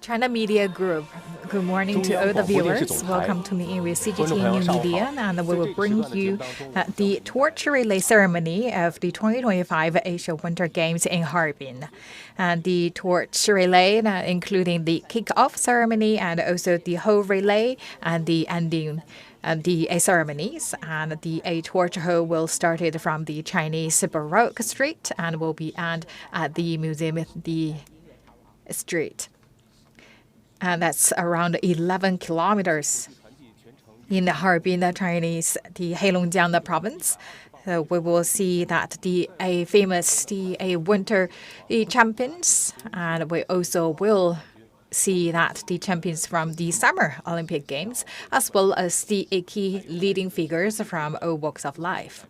China Media Group. Good morning to all the viewers. Welcome to Meeting with CGTN New Media, and we will bring you the torch relay ceremony of the 2025 Asia Winter Games in Harbin. And the torch relay, including the kick-off ceremony and also the whole relay and the ending the ceremonies, and the torch show will start it from the Chinese Baroque Street and will be end at the museum the street. And that's around 11 kilometers in Harbin, the Chinese, the Heilongjiang the province. So we will see that the famous winter champions, and we also will see that the champions from the Summer Olympic Games, as well as the key leading figures from all walks of life.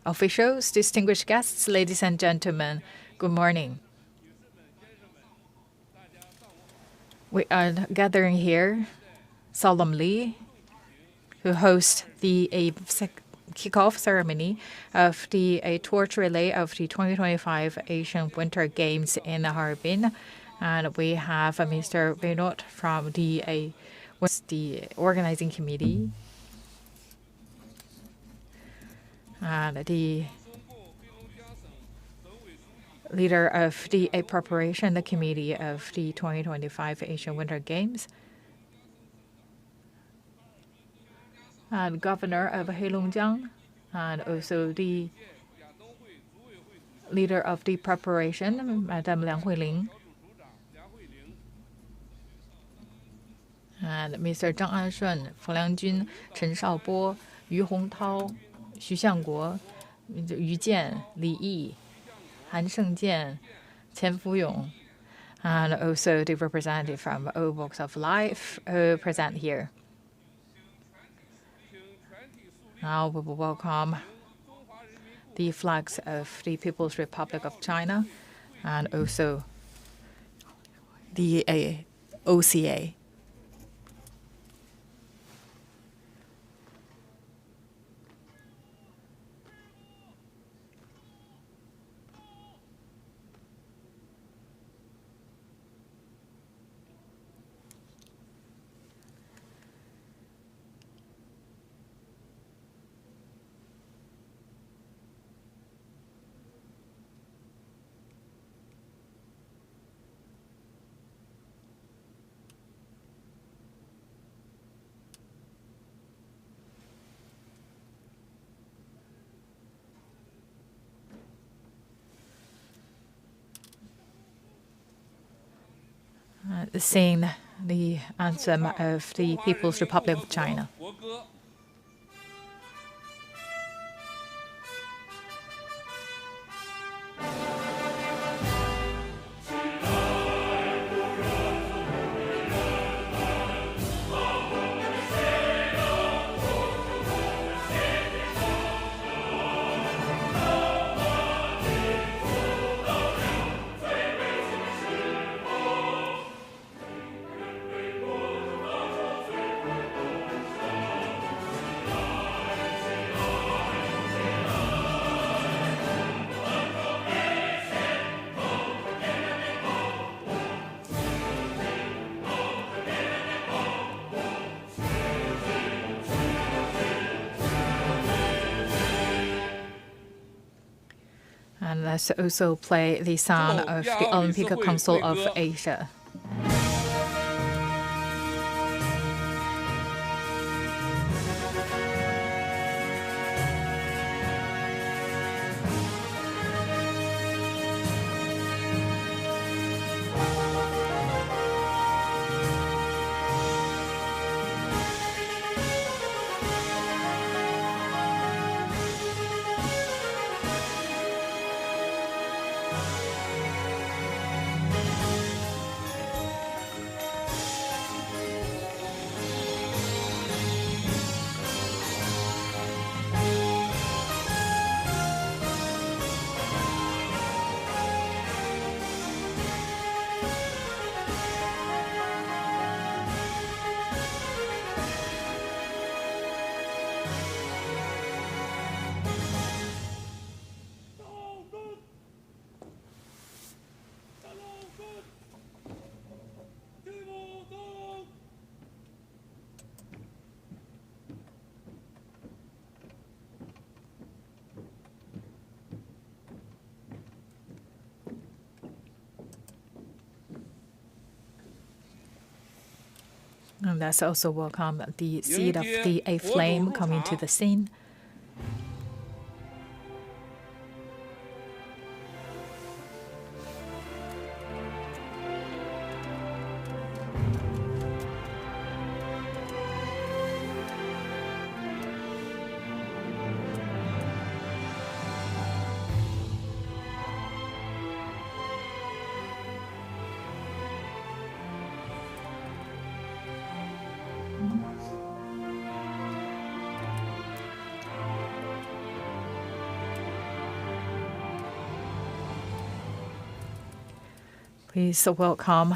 Officials, distinguished guests, ladies and gentlemen, good morning. We are gathering here solemnly to host the kickoff ceremony of the torch relay of the 2025 Asian Winter Games in Harbin. And we have Mr. Vinod from the organizing committee. And the leader of the preparation committee of the 2025 Asian Winter Games, and governor of Heilongjiang, and also the leader of the preparation, Madam Liang Huiling, and Mr. Zhang Anshun, Fu Liangjun, Chen Shaobo, Yu Hongtao, Xu Xiangguo, Yu Jian, Li Yi, Han Shengjian, Qian Fuyong, and also the representative from all walks of life present here. Now we will welcome the flags of the People's Republic of China and also the OCA. Sing the anthem of the People's Republic of China. And let's also play the sound of the Olympic Council of Asia. And let's also welcome the seed of the A flame coming to the scene. Please welcome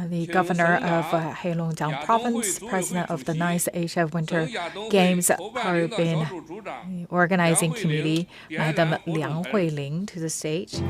the governor of Heilongjiang province, president of the 9th Asia Winter Games Harbin organizing committee, Madam Liang Huiling, to the stage.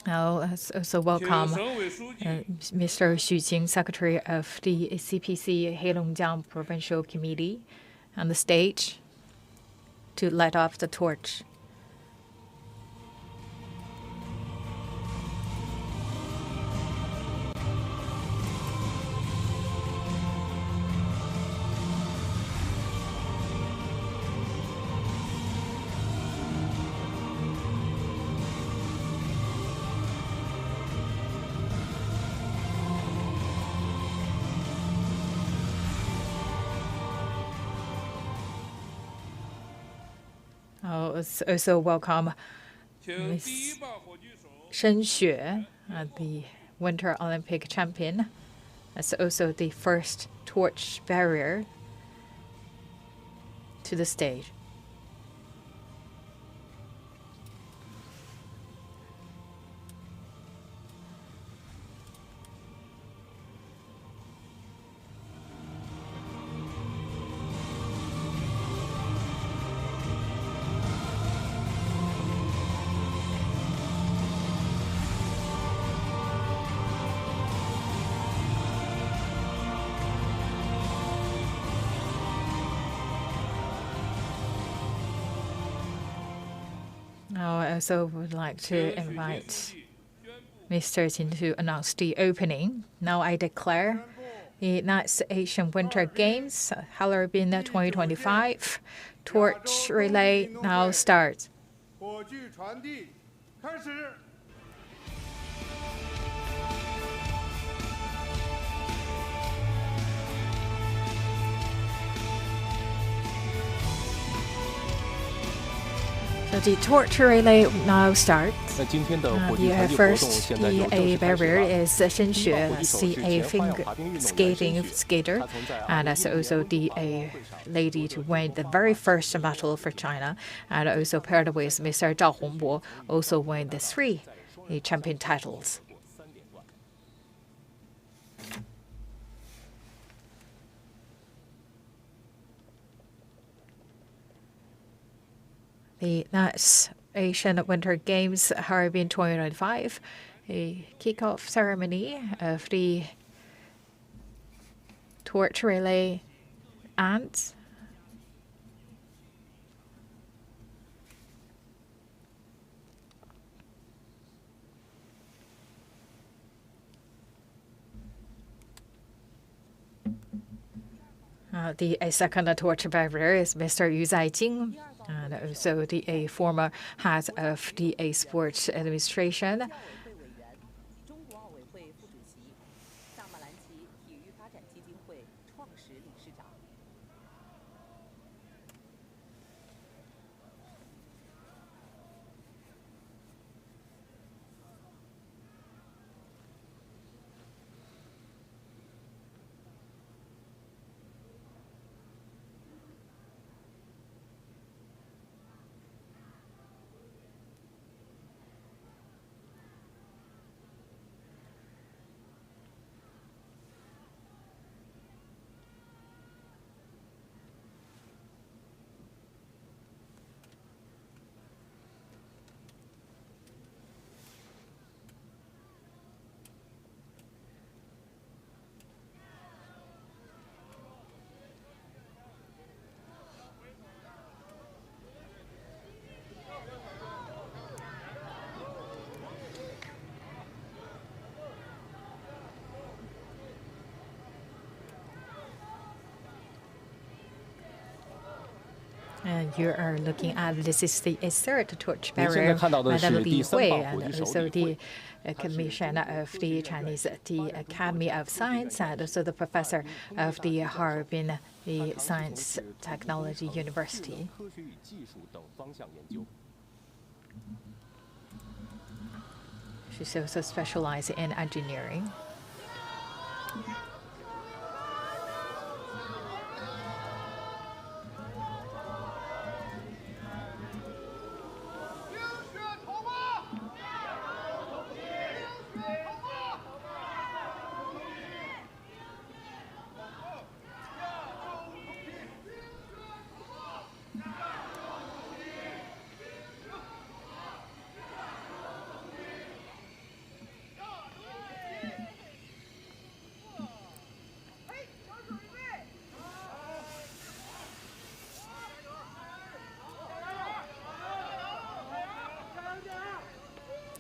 Now, also welcome Mr. Xu Qing, Secretary of the CPC Heilongjiang Provincial Committee, on the stage to light off the torch. Also welcome Ms. Shen Xue, the Winter Olympic champion. That's also the first torch bearer to the stage. I also would like to invite Mr. Qin to announce the opening. Now I declare the 9th Asian Winter Games, Harbin 2025 torch relay now starts. So the torch relay now starts. The first DA bearer is Shen Xue, CA skating skater, and that's also the lady to win the very first medal for China, and also paired with Mr. Zhao Hongbo, also win the 3 champion titles. The 9th Asian Winter Games Harbin 2025, a kickoff ceremony of the torch relay and the second torch bearer is Mr. Yu Zaijing, and also the former head of the Sports Administration. You are looking at this is the third torch bearer, Madame Li Hui, and also the commissioner of the Chinese Academy of Science, and also the professor of the Harbin, the Science Technology University. She's also specialized in engineering.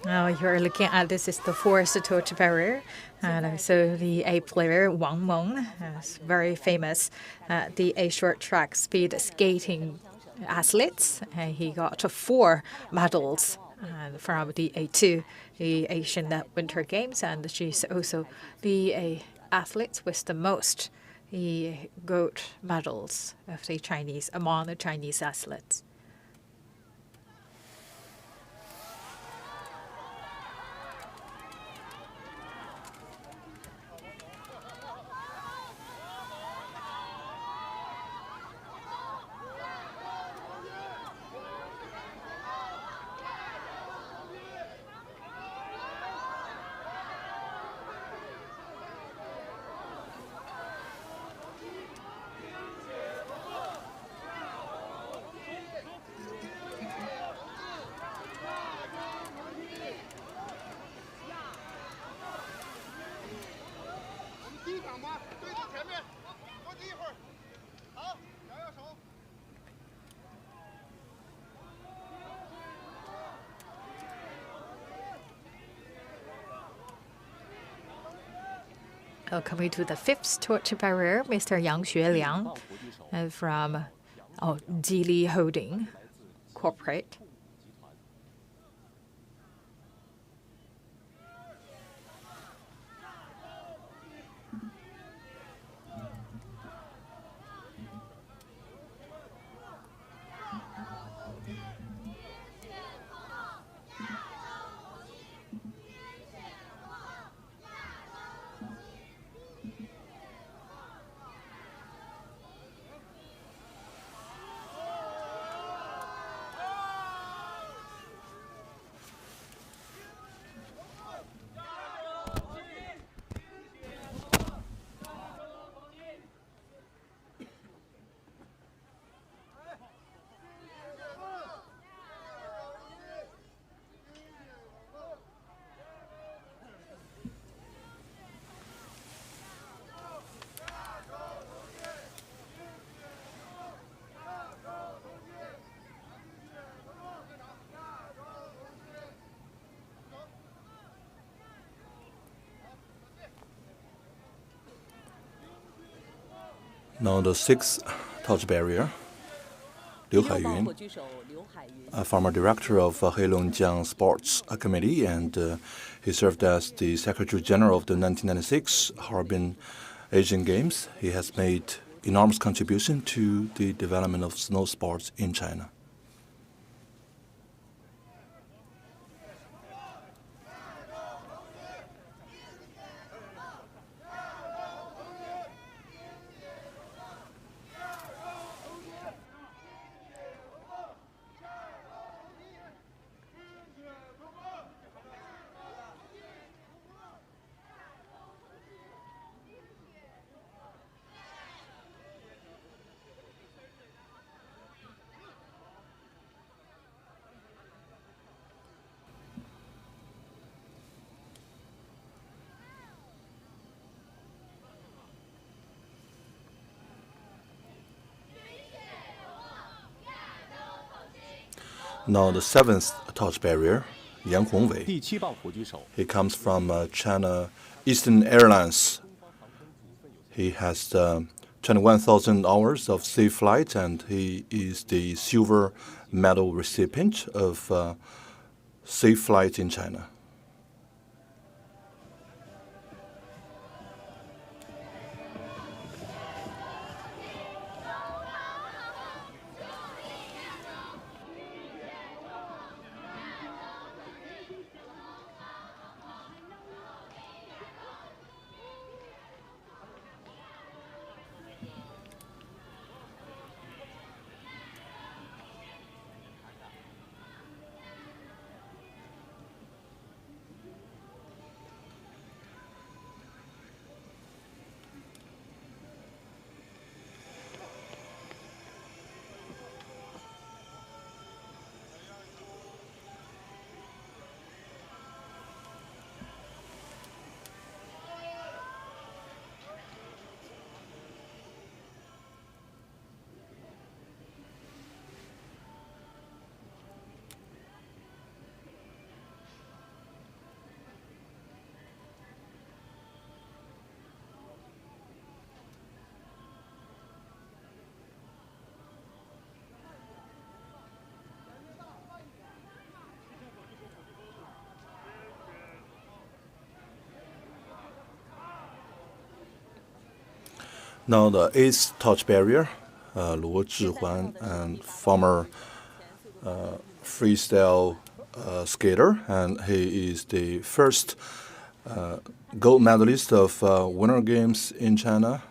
Now you're looking at this is the fourth torch bearer, and also the A player Wang Meng is very famous at the A short track speed skating athletes. And he got 4 medals from the A2, the Asian Winter Games, and she's also the athlete with the most gold medals of the Chinese among the Chinese athletes. Coming to the fifth torch bearer, Mr. Yang Xueliang from Geely Holding Corporate. Now the sixth torch bearer, Liu Haiyun, a former director of Heilongjiang Sports Committee, and he served as the Secretary General of the 1996 Harbin Asian Games. He has made enormous contribution to the development of snow sports in China. Now the seventh torch bearer, Yang Hongwei. He comes from China Eastern Airlines. He has 2 21,000 hours of safe flight, and he is the silver medal recipient of safe flight in China. Now the eighth touch barrier, Luo Zhihuan, and former freestyle skater, and he is the first gold medalist of Winter Games in China.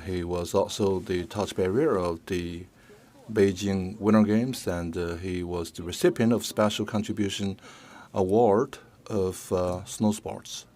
He was also the touch barrier of the Beijing Winter Games, and he was the recipient of Special Contribution Award of snow sports.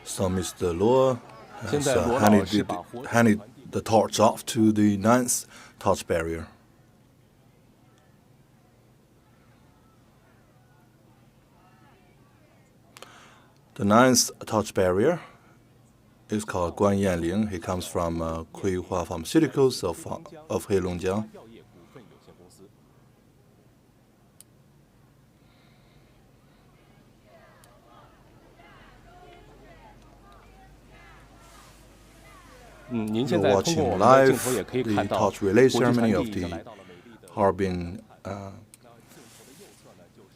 So Mr. Luo has handed the torch off to the ninth touch barrier. The ninth touch barrier is called Guan Yanling. He comes from Kuihua Pharmaceuticals of Heilongjiang. You're watching live the torch relay ceremony of the Harbin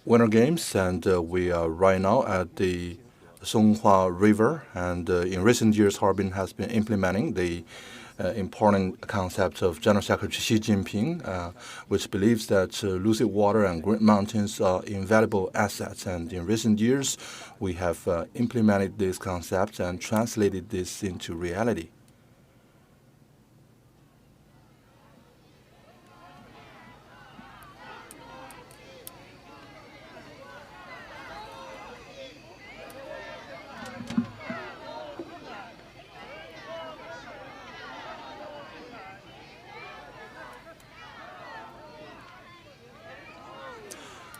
Winter Games, and we are right now at the Songhua River. And in recent years, Harbin has been implementing the important concept of General Secretary Xi Jinping, which believes that lucid water and green mountains are invaluable assets. And in recent years, we have implemented this concept and translated this into reality.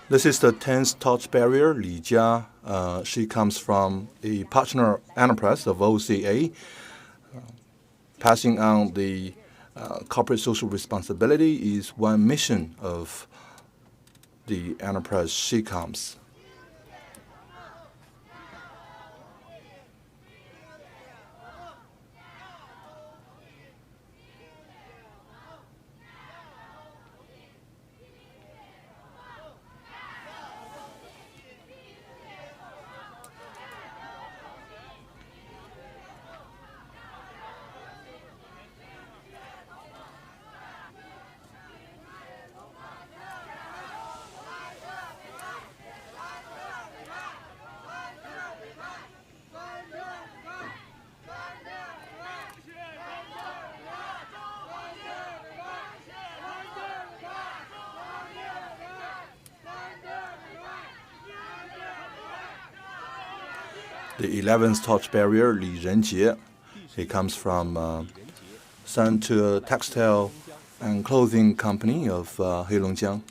This is the 10th touch barrier, Li Jia. She comes from a partner enterprise of OCA, passing on the corporate social responsibility is one mission of the enterprise she comes. The 11th touch barrier, Li Renjie. He comes from Santur Textile and Clothing Company of Heilongjiang.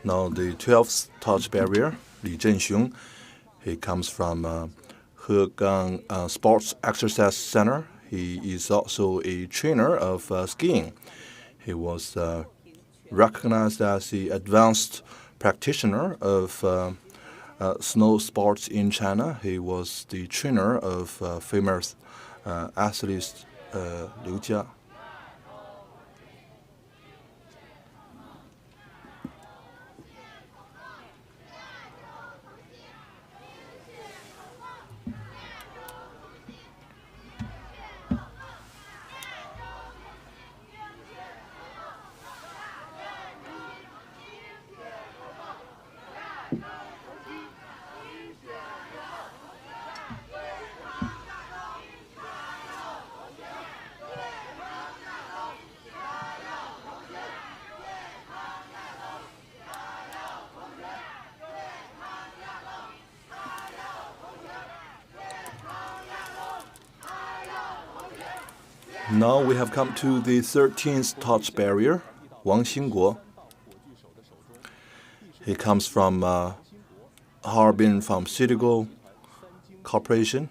Now the 12th touch barrier, Li Zhenxiong. He comes from Hegang Sports Exercise Center. He is also a trainer of skiing. He was recognized as the advanced practitioner of snow sports in China. He was the trainer of famous athlete Liu Jia. Now we have come to the 13th touch barrier, Wang Xingguo. He comes from Harbin Pharmaceutical Corporation.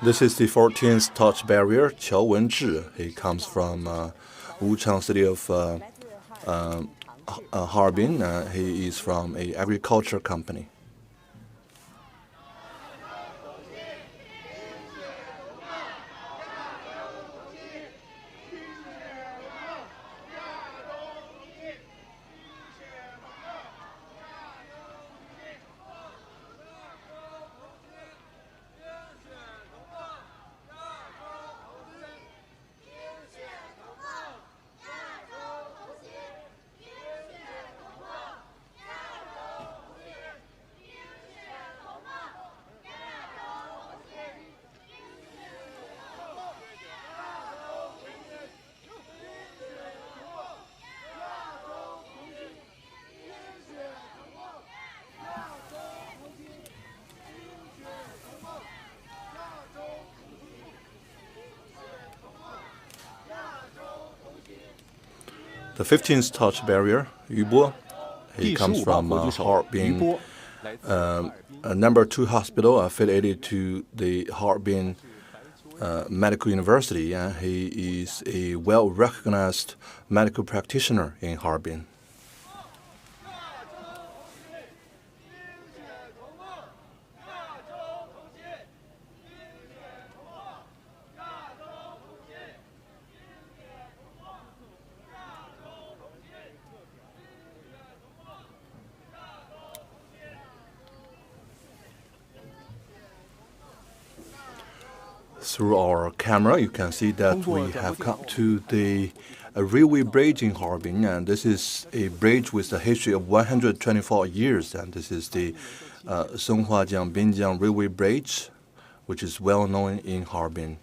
This is the 14th touch barrier, Qiao Wenzhi. He comes from Wuchang city of Harbin. He is from an agriculture company. The 15th touch barrier, Yu Bo, He comes from Harbin, number 2 hospital affiliated to the Harbin Medical University. He is a well-recognized medical practitioner in Harbin. Through our camera, you can see that we have come to the railway bridge in Harbin, and this is a bridge with a history of 124 years, and this is the Heilongjiang Railway Bridge, which is well known in Harbin.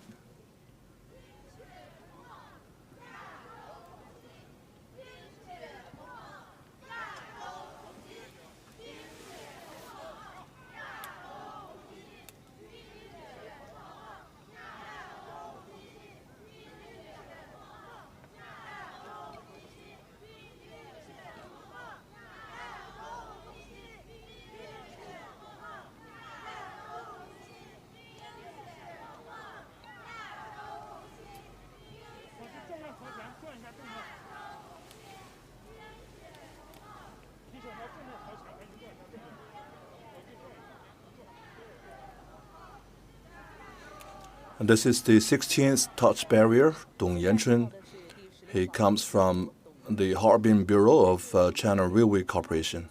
And this is the 16th touch barrier, Dong Yanchun. He comes from the Harbin Bureau of China Railway Corporation.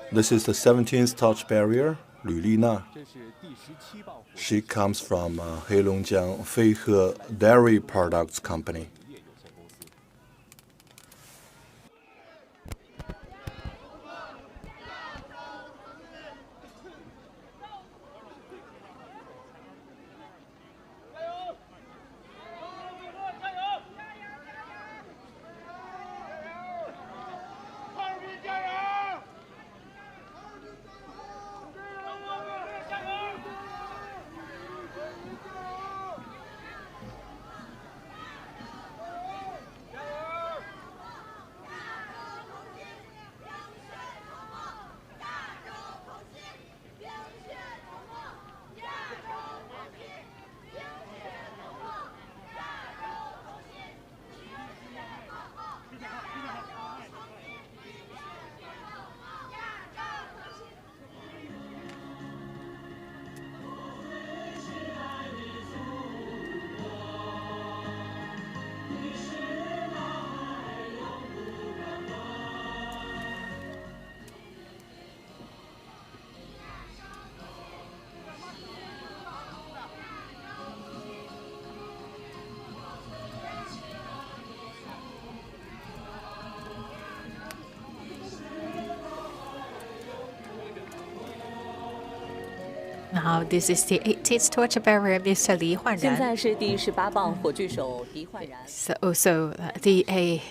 This is the 17th touch barrier, Lü Lina. She comes from Heilongjiang Feihe Dairy Products Company. Now, this is the 18th torture barrier, Mr. Li Huanran. So also the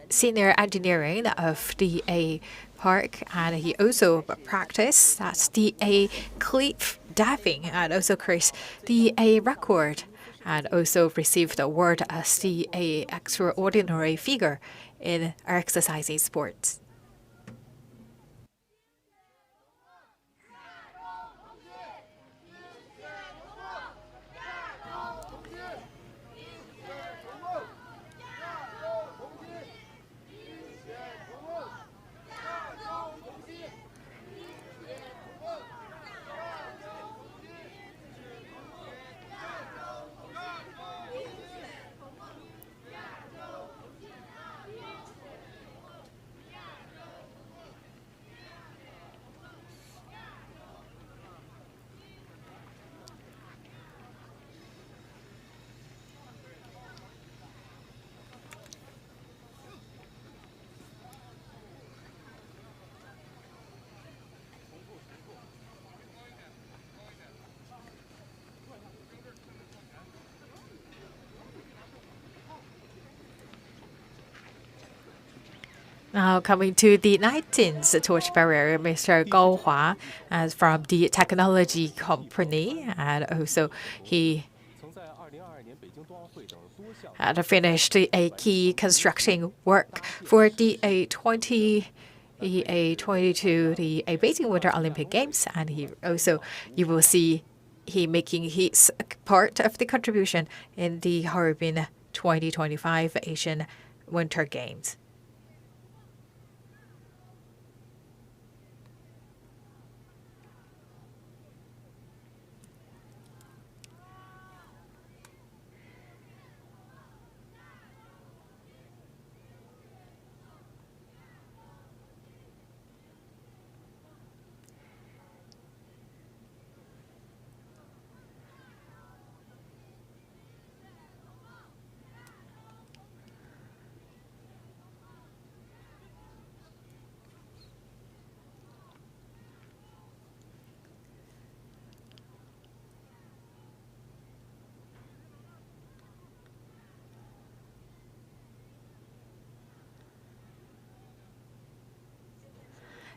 senior engineering of the park, and he also practiced that's the cliff diving, and also creates the record, and also received the award as the extraordinary figure in exercising sports. Now coming to the 19th torchbearer, Mr. Gao Hua, from the technology company, and also he had finished a key construction work for the A22, the Beijing Winter Olympic Games, and you will see he making his part of the contribution in the Harbin 2025 Asian Winter Games.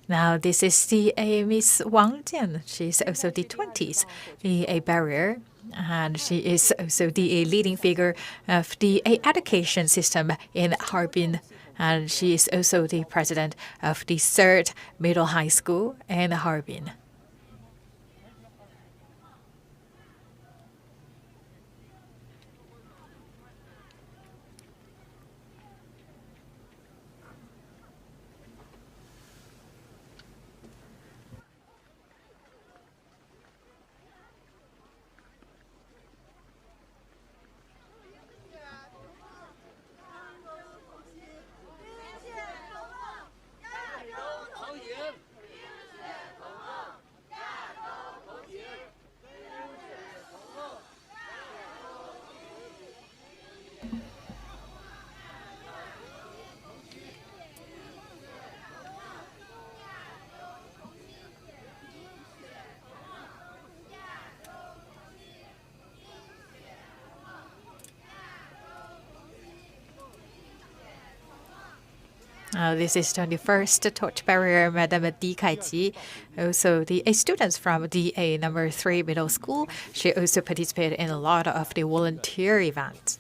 Now, this is the Miss Wang Jian. She's also the 20th, the barrier, and she is also the leading figure of the education system in Harbin. And she is also the president of the 3rd Middle High School in Harbin. This is 21st torchbearer, Madame Di Kaiji, also the students from the number 3 middle school. She also participated in a lot of the volunteer events.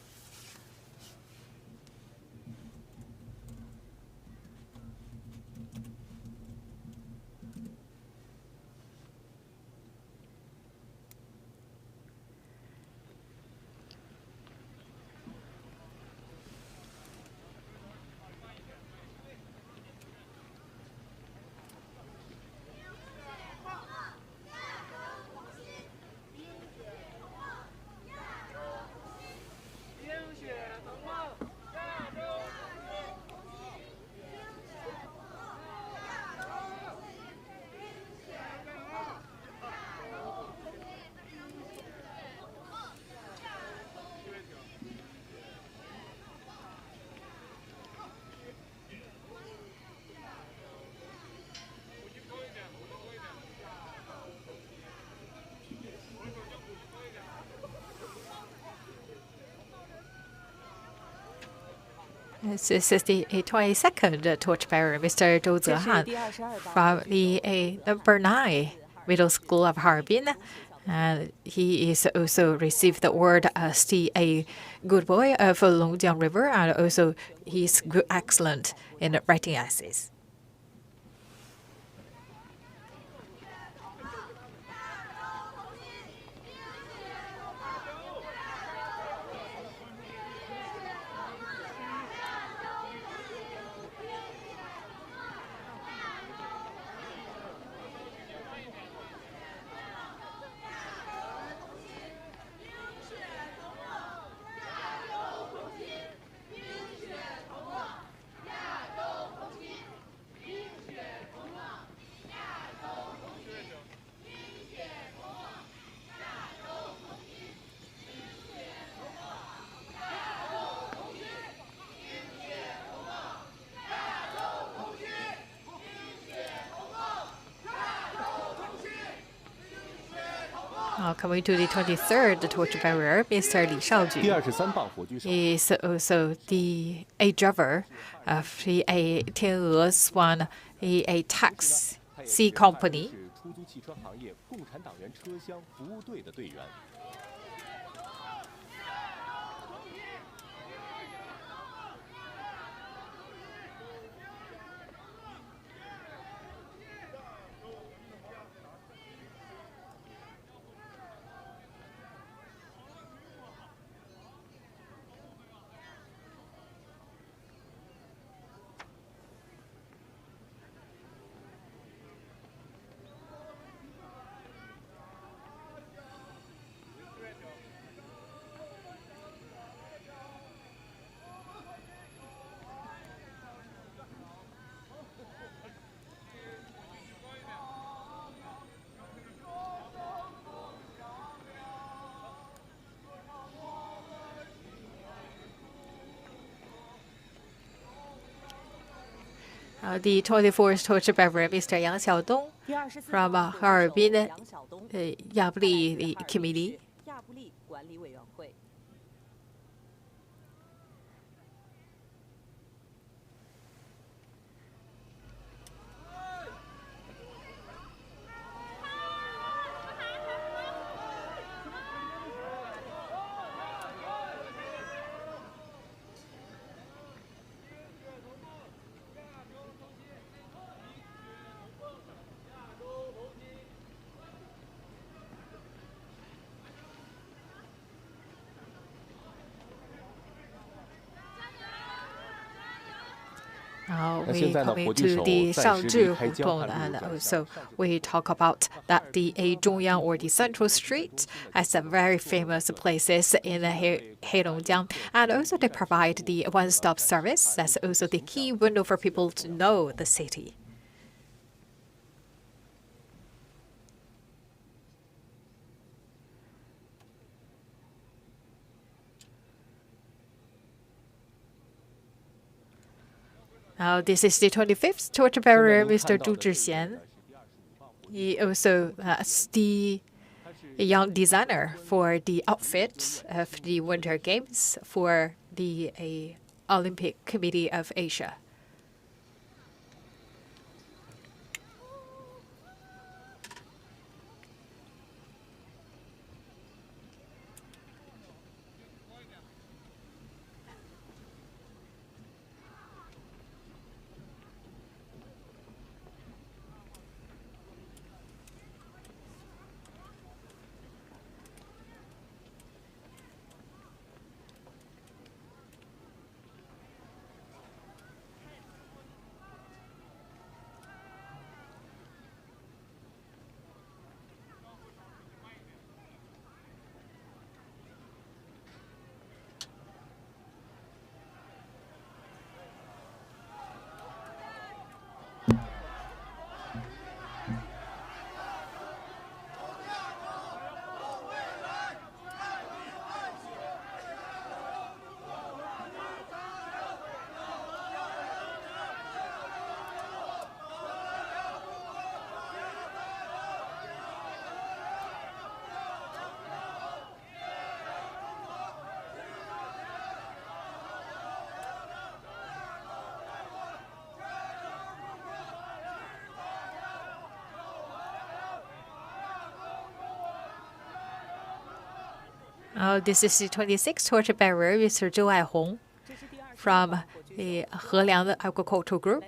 This is the 22nd torchbearer, Mr. Zhou Zehan, from the number 9 Middle School of Harbin. And he is also received the award as the good boy of Heilongjiang River, and also he's excellent in writing essays. Coming to the 23rd torch bearer, Mr. Li Shaoju is also a driver of a Tian'e Swan, a taxi company. The 24th torch bearer, Mr. Yang Xiaodong from Harbin Yabli Committee. We coming to the Shangzhi Hudong, and also we talk about that the Zhongyang or the Central Street as some very famous places in Heilongjiang, and also they provide the one-stop service. That's also the key window for people to know the city. Now, this is the 25th torch bearer, Mr. Zhu Zhixian. He also is the young designer for the outfit of the Winter Games for the Olympic Committee of Asia. This is the 26th torch bearer, Mr. Zhou Aihong from the Heilongjiang Agricultural Group.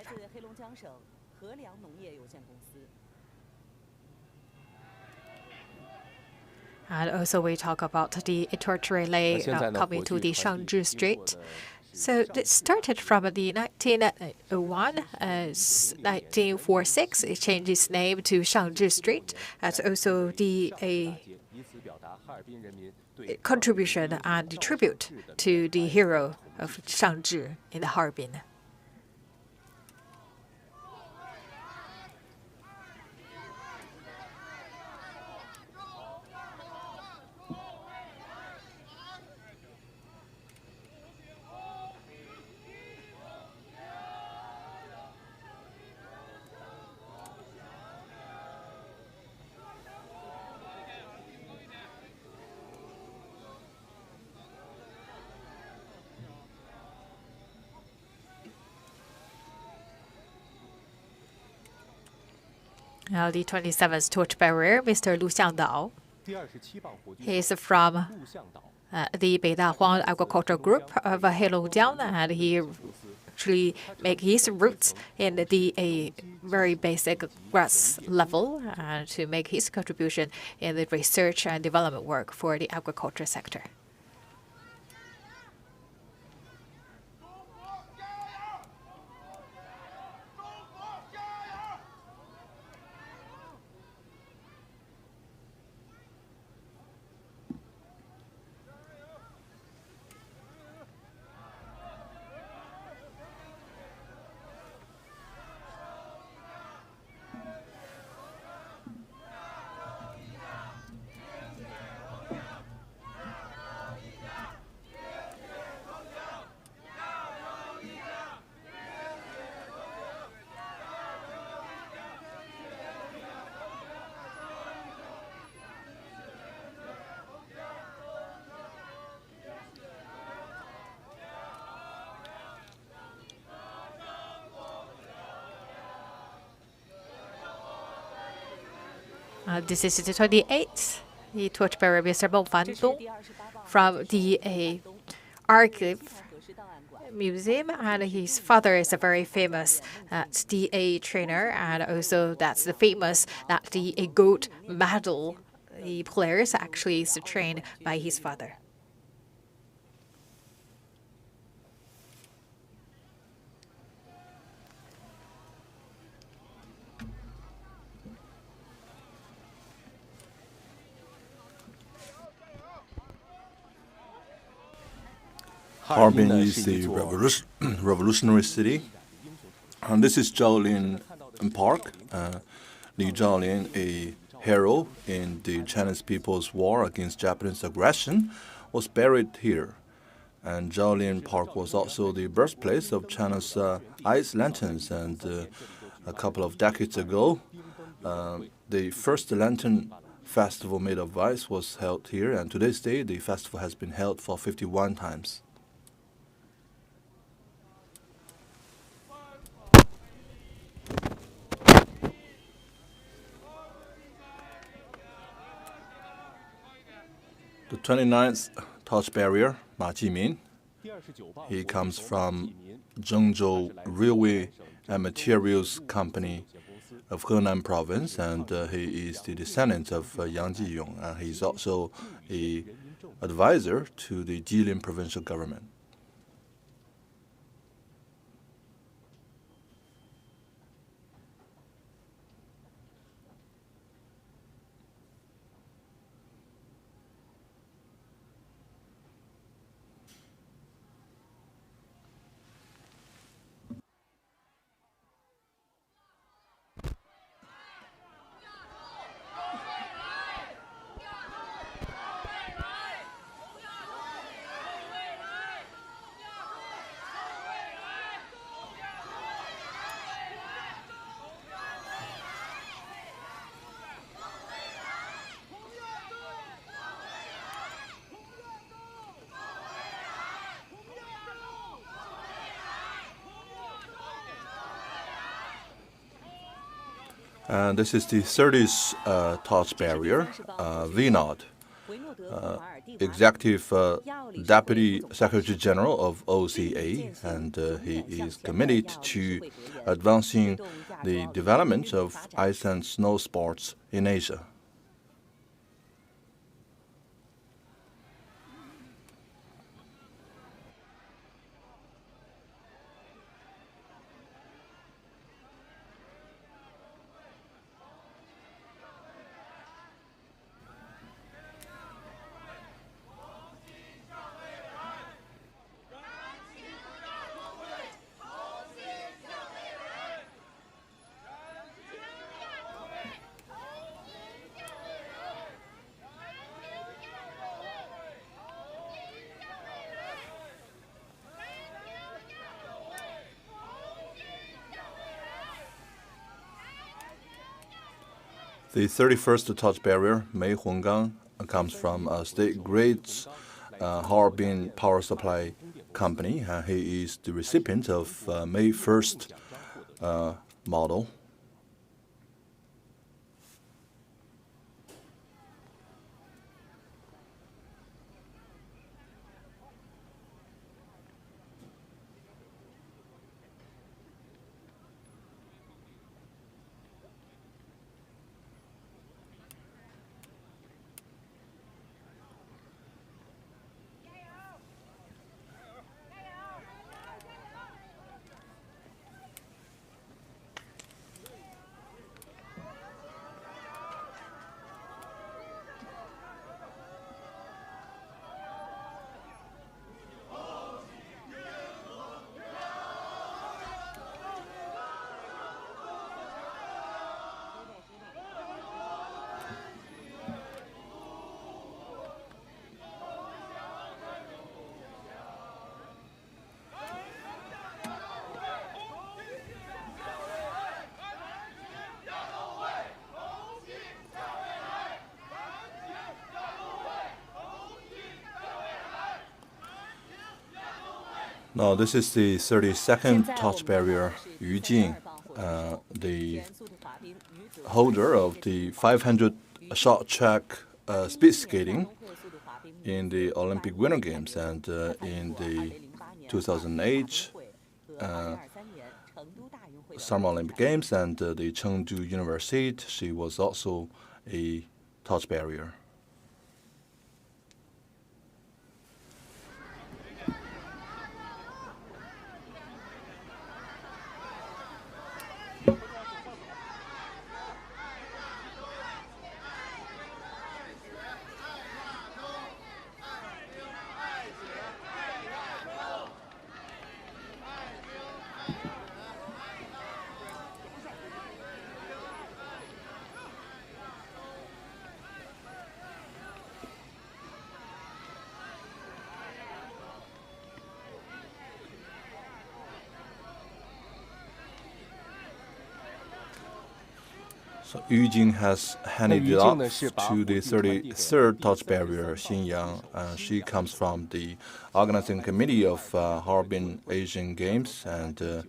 And also we talk about the torch relay coming to the Shangzhi Street. So it started from the 1901, 1946. It changed its name to Shangzhi Street. That's also the contribution and the tribute to the hero of Shangzhi in the Harbin. The 27th torchbearer, Mr. Lu Xiangdao. He is from the Beidahuang Agricultural Group of Heilongjiang, and he actually make his roots in the very basic grass level to make his contribution in the research and development work for the agriculture sector. This is the 28th, the torchbearer, Mr. Meng Fandong, from the Archive Museum, and his father is a very famous DA trainer, and also that's the famous that the gold medal the players actually is trained by his father. Harbin is the revolutionary city. And this is Zhaolin Park. Li Zhaolin, a hero in the Chinese People's War against Japanese aggression, was buried here. And Zhaolin Park was also the birthplace of China's ice lanterns. And a couple of decades ago, the first lantern festival made of ice was held here. And to this day, the festival has been held for 51 times. The 29th torchbearer, Ma Jimin. He comes from Zhengzhou Railway and Materials Company of Henan Province, and he is the descendant of Yang Jiyong. And he's also an advisor to the Jilin provincial government. And this is the 30th torchbearer, Vinod, Executive Deputy Secretary General of OCA, and he is committed to advancing the development of ice and snow sports in Asia. The 31st torchbearer, Mei Honggang, comes from State Grid's Harbin Power Supply Company. He is the recipient of May 1st model. Now, this is the 32nd touch barrier, Yu Jing, the holder of the 500 short track speed skating in the Olympic Winter Games, and in the 2008 Summer Olympic Games and the Chengdu University. She was also a touch barrier. So Yu Jing has handed it off to the 33rd touch barrier, Heilongjiang. She comes from the organizing committee of Harbin Asian Games, and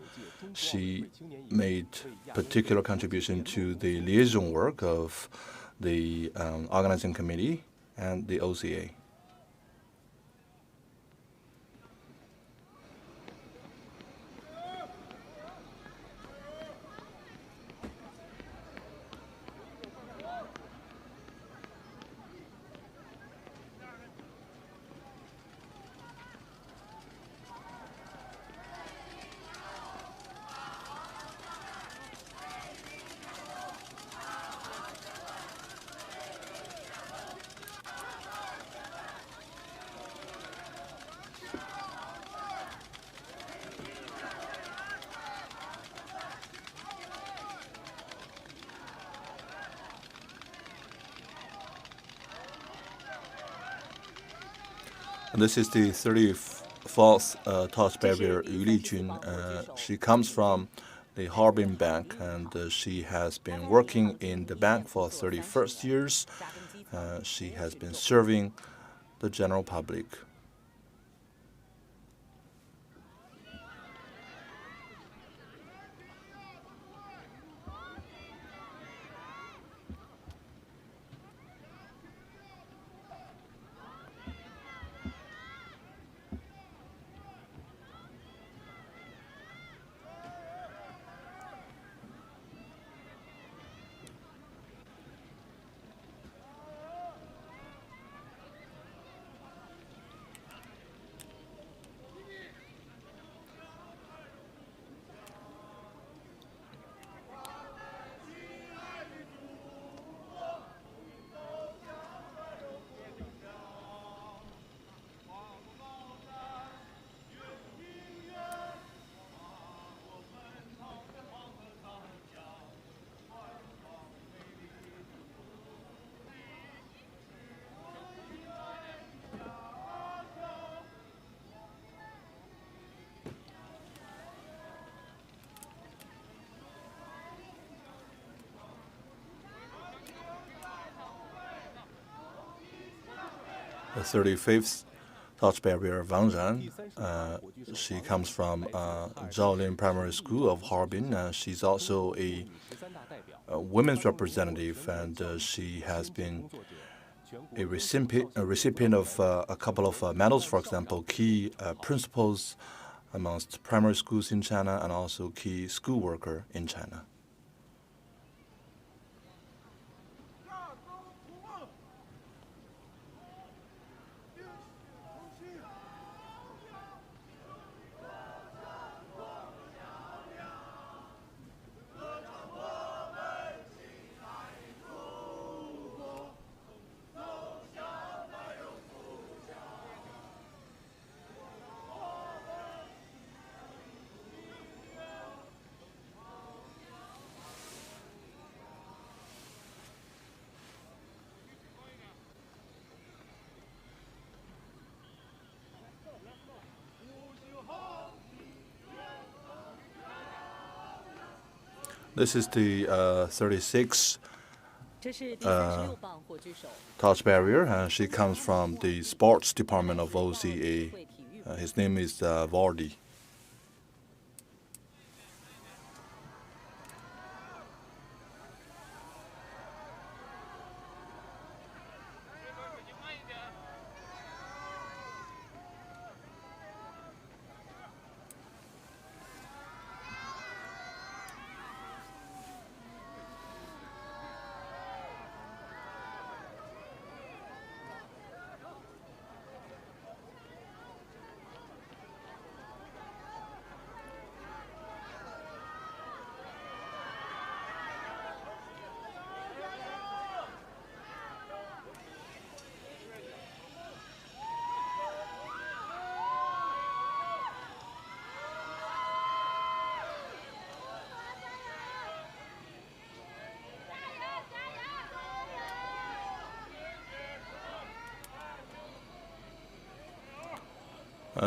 she made particular contribution to the liaison work of the organizing committee and the OCA. This is the 34th touch barrier, Yu Lijun. She comes from the Harbin Bank, and she has been working in the bank for 31st years. She has been serving the general public. The 35th touch barrier, Wang Ran. She comes from Zhaolin Primary School of Harbin. She's also a women's representative, and she has been a recipient of a couple of medals, for example, key principals amongst primary schools in China and also key school worker in China. This is the 36th touch barrier. She comes from the sports department of OCA. His name is Vardy.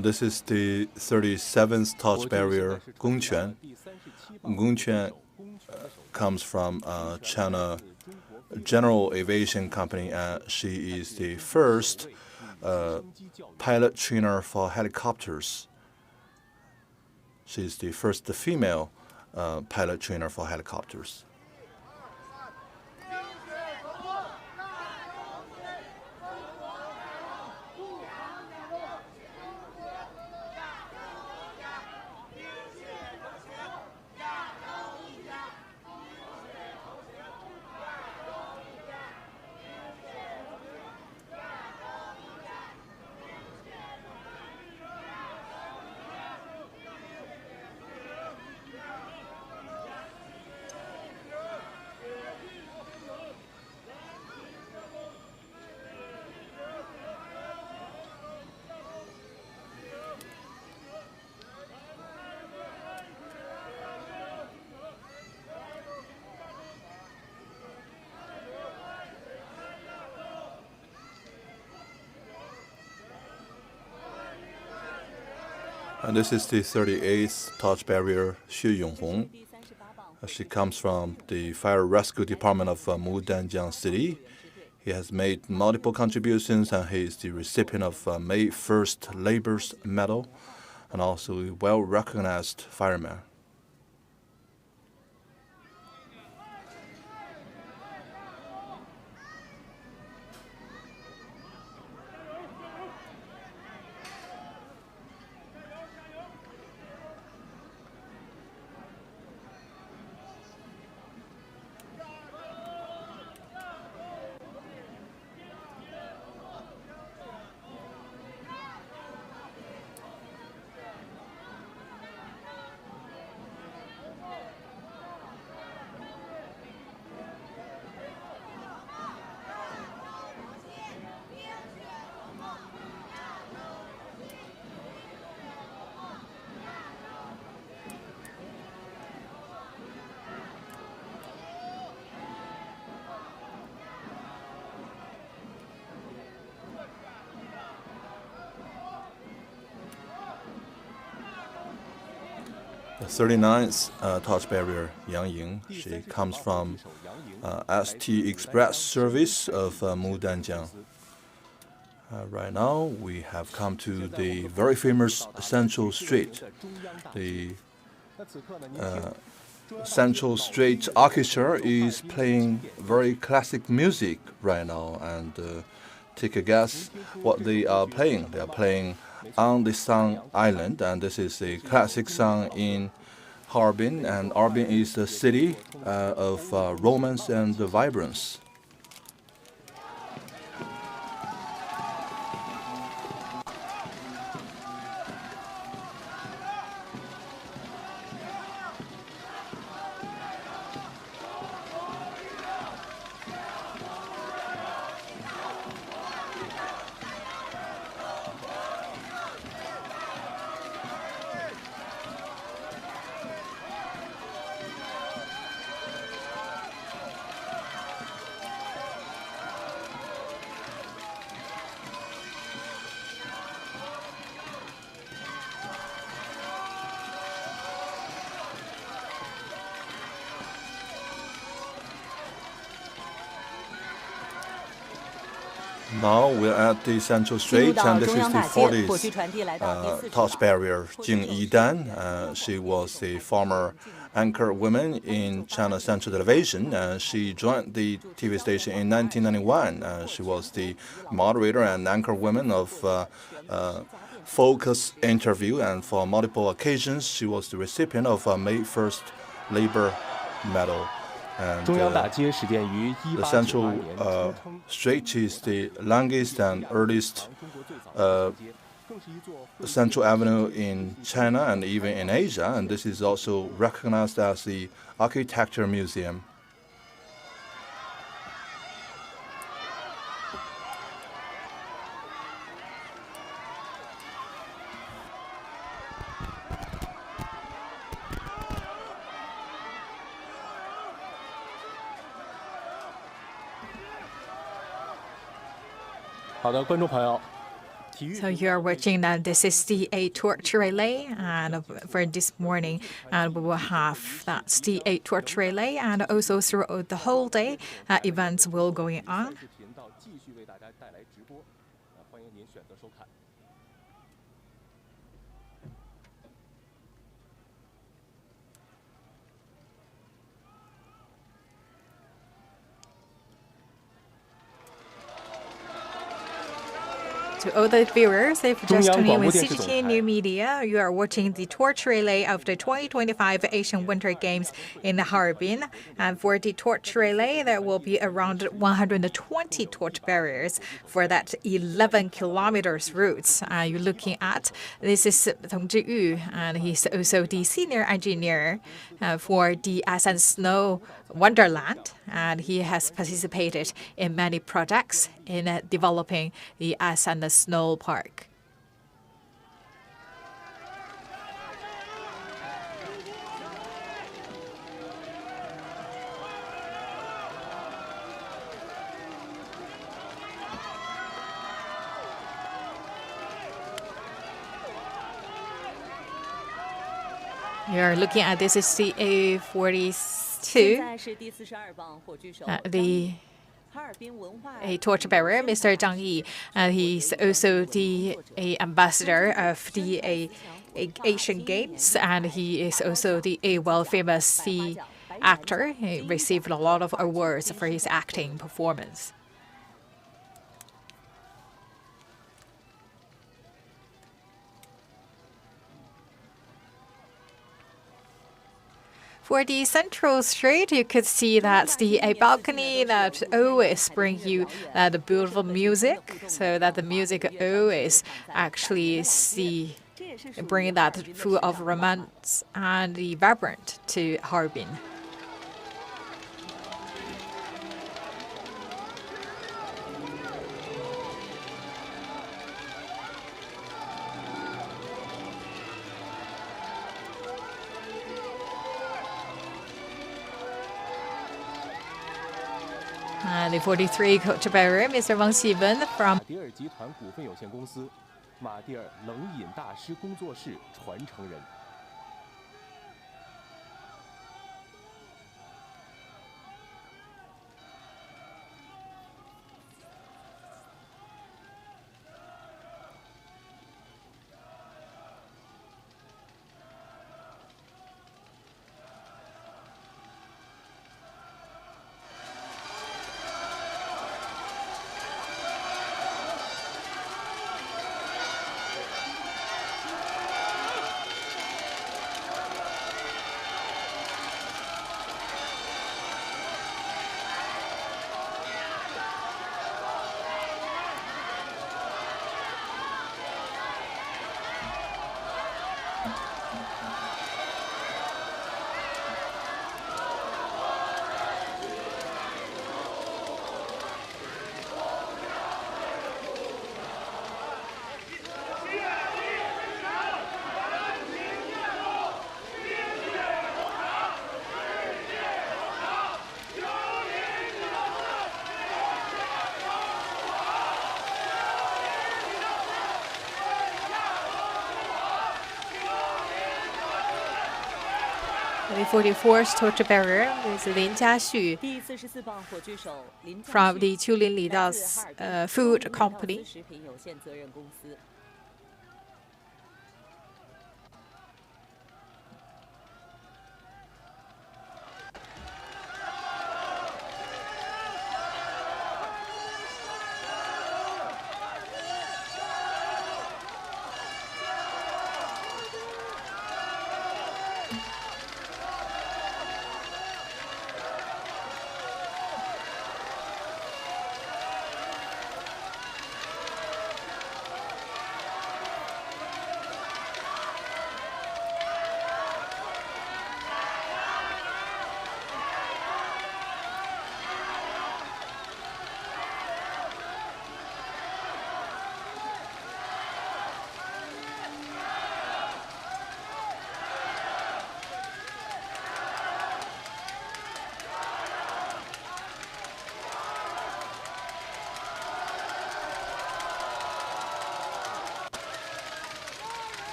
This is the 37th touch barrier, Gongquan. Gongquan comes from China General Aviation Company, and she is the first pilot trainer for helicopters. She is the first female pilot trainer for helicopters. And this is the 38th touch barrier, Xu Yonghong. She comes from the Fire Rescue Department of Mudanjiang City. He has made multiple contributions, and he is the recipient of May 1st Labor's Medal, and also a well-recognized fireman. The 39th touch barrier, Yang Ying. She comes from ST Express service of Mudanjiang. Right now, we have come to the very famous Central Street. The Central Street Orchestra is playing very classic music right now, and take a guess what they are playing. They are playing On the Sun Island, and this is a classic song in Harbin, and Harbin is the city of romance and vibrance. Now we're at the Central Street, and this is the 40th torchbearer Jing Yidan. She was a former anchor woman in China Central Television. She joined the TV station in 1991. She was the moderator and anchor woman of Focus Interview, and for multiple occasions, she was the recipient of a May 1st Labor Medal. And the Central Street is the longest and earliest Central Avenue in China and even in Asia, and this is also recognized as the Architecture Museum. So you are watching that. This is the torch relay, and for this morning, and we will have that's the torch relay, and also throughout the whole day, events will going on. To all the viewers, if just tuning in with CGTN New Media, you are watching the torch relay of the 2025 Asian Winter Games in Harbin. And for the torch relay, there will be around 120 torch bearers for that 11 kilometers route. You're looking at this is Tong Zhiyu, and he's also the senior engineer for the Ice and Snow Wonderland, and he has participated in many projects in developing the Ice and the Snow Park. You're looking at this is the A42, a torchbearer, Mr. Zhang Yi, and he's also the ambassador of the Asian Games, and he is also the world-famous actor. He received a lot of awards for his acting performance. For the Central Street, you could see that the balcony that always brings you the beautiful music, so that the music always actually bring that full of romance and the vibrant to Harbin. The 43 torchbearer, Mr. Wang Xiwen from The 44th torture barrier is Lin Jiaxu from the Qulin Lidao's food company.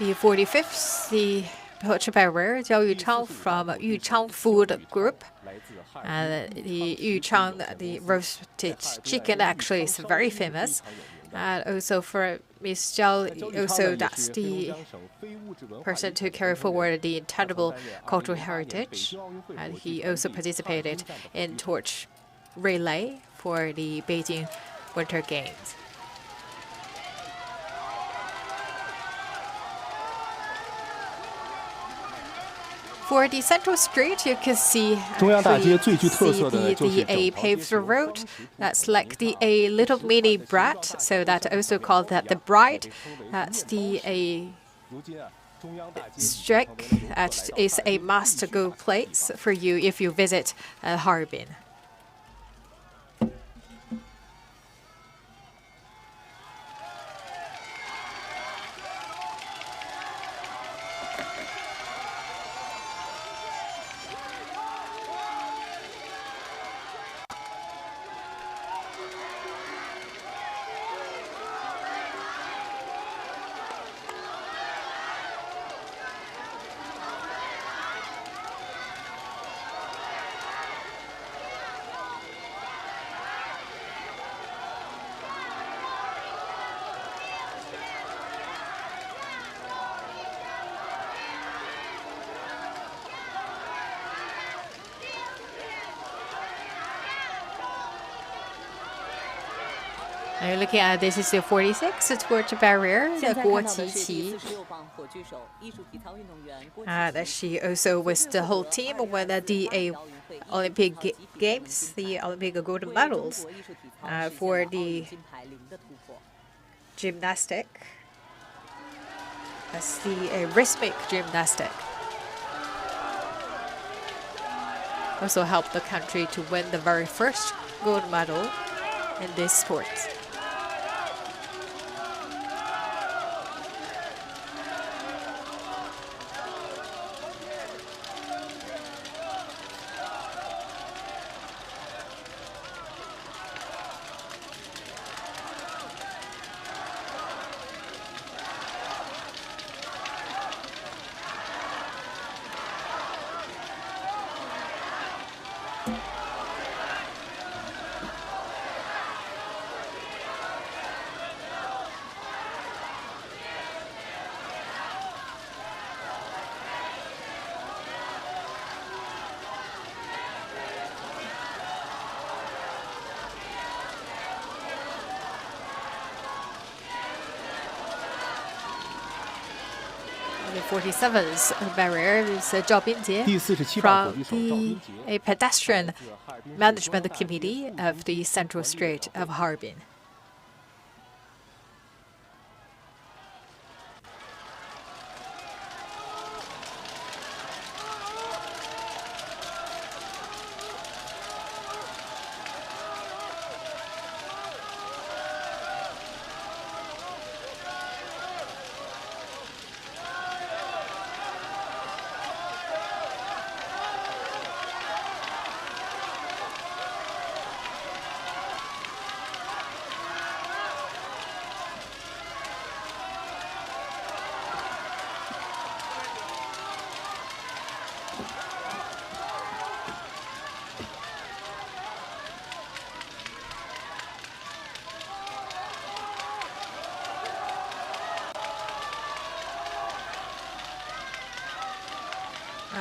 The 45th, the torture barrier, Jiao Yuchang from Yuchang Food Group. And the Yuchang, the roasted chicken, actually is very famous. And also for Ms. Zhao, also that's the person to carry forward the intangible cultural heritage. And he also participated in torch relay for the Beijing Winter Games. For the central street, you can see a paved road. That's like a little mini brat, so that's also called the bride. That's the street that is a must-go place for you if you visit Harbin. You're looking at this is the 46th torture barrier, the Guo Qiqi. She also with the whole team won the Olympic Games, the Olympic gold medals for the gymnastic. That's the rhythmic gymnastic. Also helped the country to win the very first gold medal in this sport. The 47th barrier is Zhao Bingjie from a pedestrian management committee of the Central Strait of Harbin.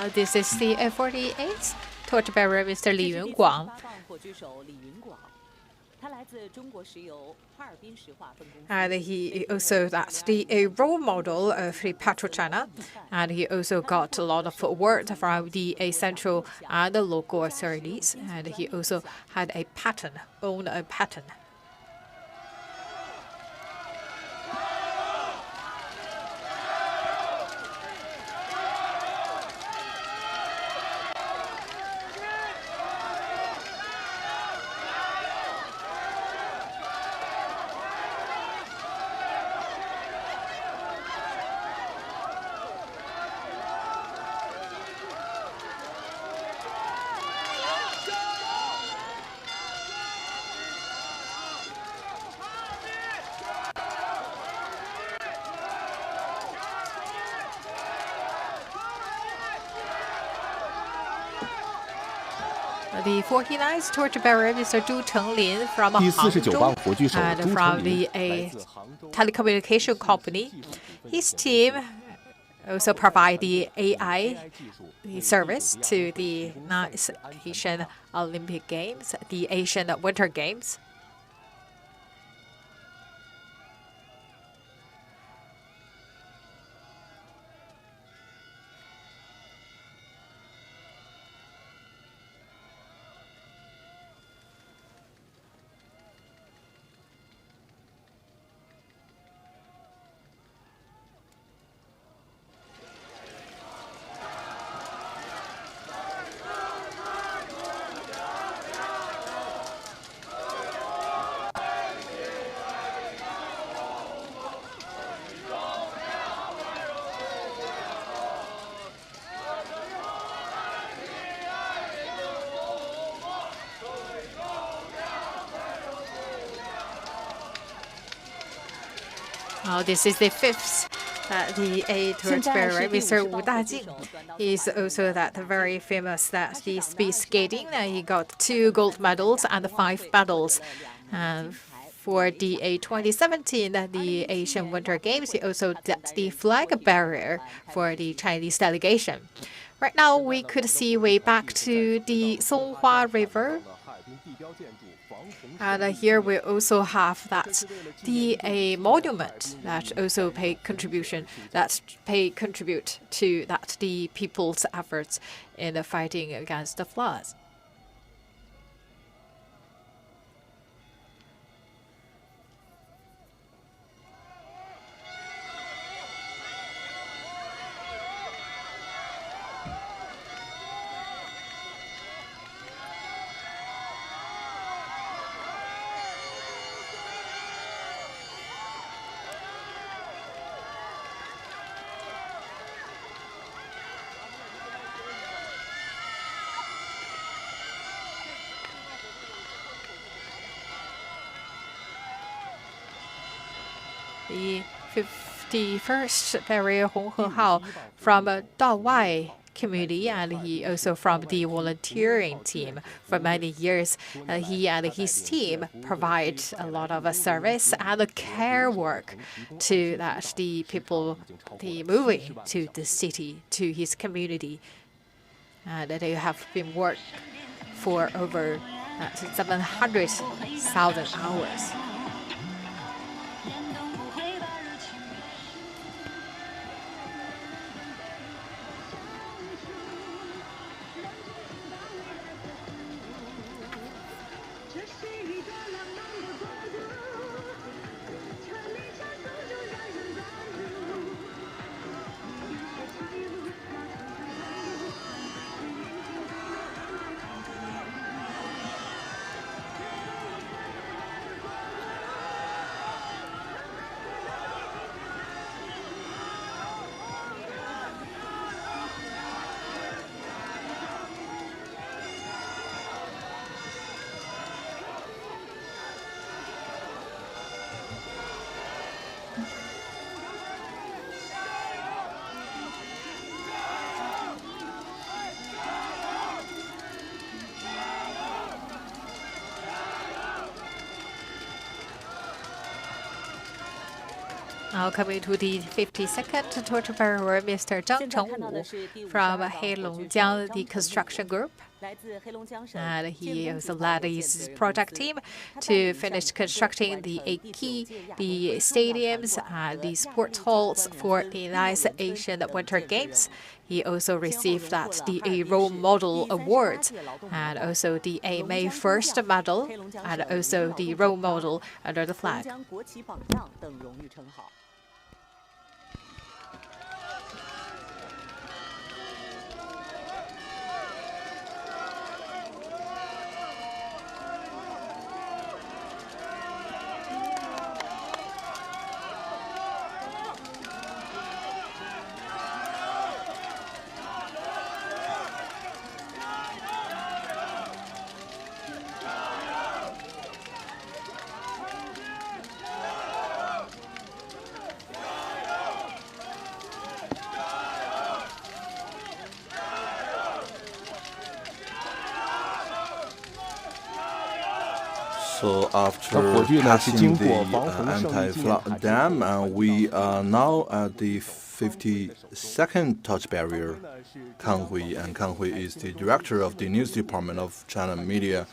This is the 48th torchbearer, Mr. Li Yunguang. And he also that's the role model of the PetroChina, and he also got a lot of word from the central and the local authorities, and he also had a patent, owned a patent. The 49th torchbearer, Mr. Zhu Chenglin from Hangzhou, and from the telecommunication company. His team also provide the AI service to the Asian Olympic Games, the Asian Winter Games. This is the fifth, the torchbearer, Mr. Wu Dajing. He's also that very famous the speed skating. He got 2 gold medals and 5 medals. For the 2017, the Asian Winter Games, he also did the flag bearer for the Chinese delegation. Right now, we could see way back to the Songhua River. And here we also have that a monument that also contribute to that the people's efforts in the fighting against the floods. The 51st barrier Hong He Hao from Dawai community, and he also from the volunteering team for many years. He and his team provide a lot of service and care work to the people moving to the city, to his community. And they have been working for over 700,000 hours. Now coming to the 52nd torch bearer, Mr. Zhang Chengwu from Heilongjiang, the construction group. And he also led his project team to finish constructing the stadiums and the sports halls for the next Asian Winter Games. He also received the Role Model Award and also the May 1st medal and also the Role Model under the flag. So after passing the anti-flood dam, we are now at the 52nd touch barrier. Kang Hui, and Kang Hui is the director of the news department of China Media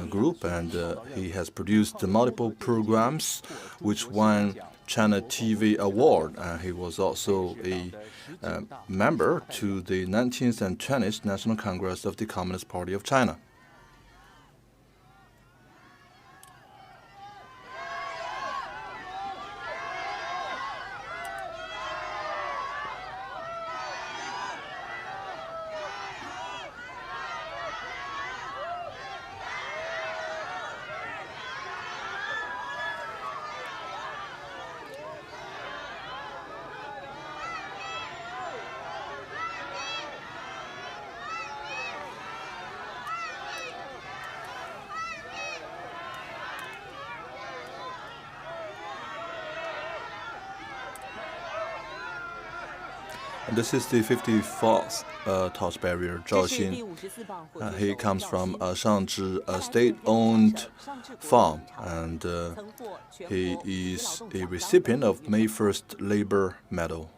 Group, and he has produced multiple programs which won China TV Award. He was also a member to the 19th and 20th National Congress of the Communist Party of China. This is the 54th touch barrier, Zhao Xin. He comes from Shangzhi, a state-owned farm, and he is a recipient of May 1st Labor Medal.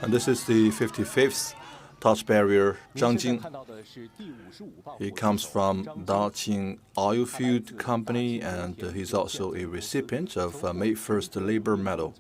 And this is the 55th touch barrier, Zhang Jing. He comes from Daqing Oilfield Company, and he's also a recipient of May 1st Labor Medal.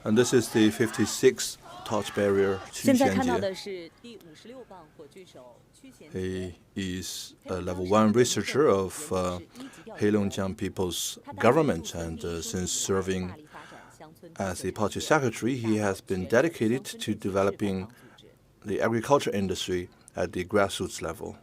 And this is the 56th touch barrier, Qu Xianjie. He is a level 1 researcher of Heilongjiang People's Government, and since serving as the party secretary, he has been dedicated to developing the agriculture industry at the grassroots level.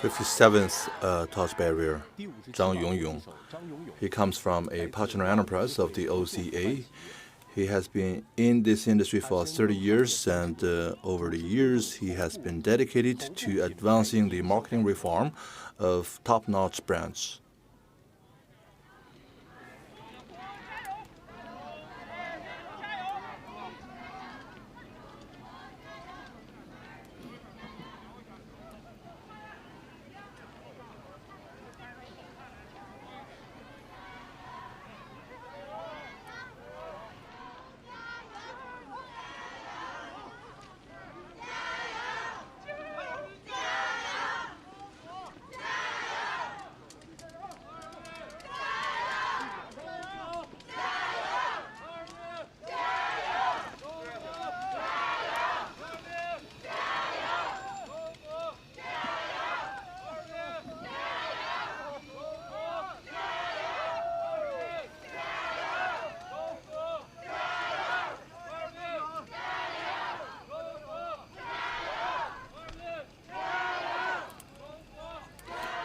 57th torch barrier, Zhang Yongyong. He comes from a partner enterprise of the OCA. He has been in this industry for 30 years, and over the years, he has been dedicated to advancing the marketing reform of top-notch brands.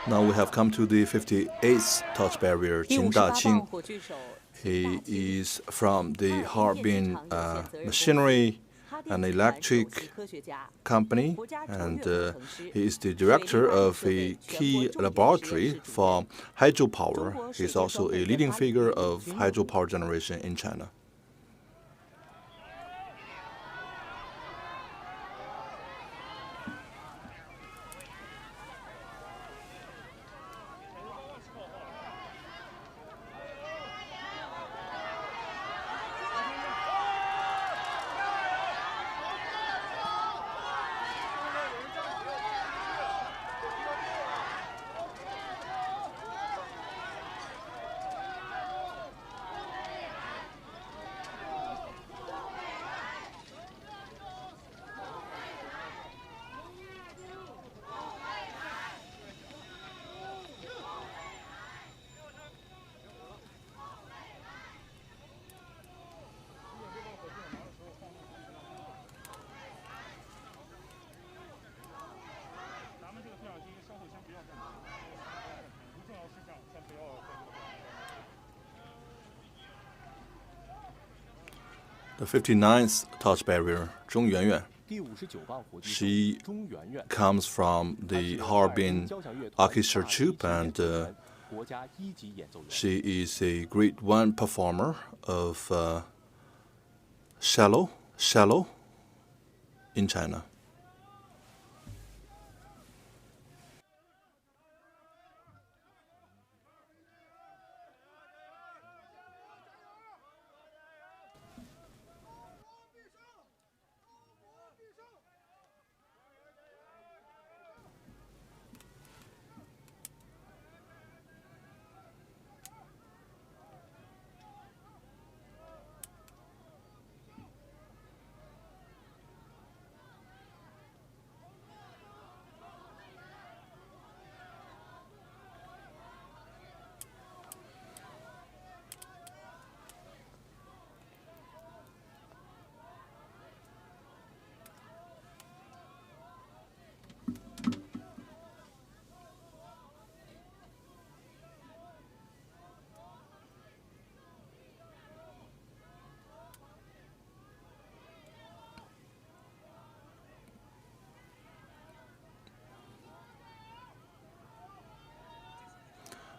Now we have come to the 58th torch barrier, Jin Daqing. He is from the Harbin Machinery and Electric Company, and he is the director of a key laboratory for hydropower. He is also a leading figure of hydropower generation in China. The 59th torch barrier, Zhong Yuanyuan. She comes from the Harbin Orchestra Troupe, and she is a grade 1 performer of cello in China.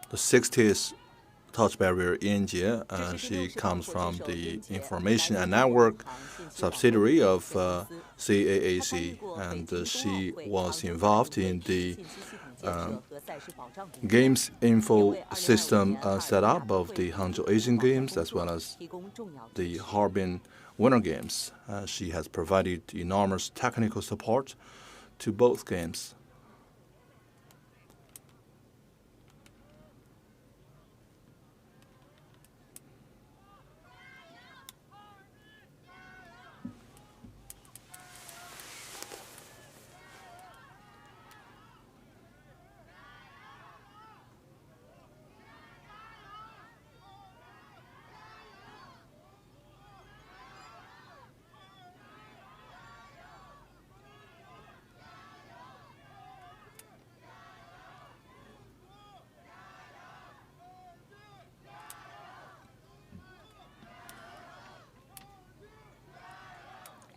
The 60th torch barrier, Yanjie. She comes from the Information and Network subsidiary of CAAC, and she was involved in the games info system setup of the Hangzhou Asian Games as well as the Harbin Winter Games. She has provided enormous technical support to both games.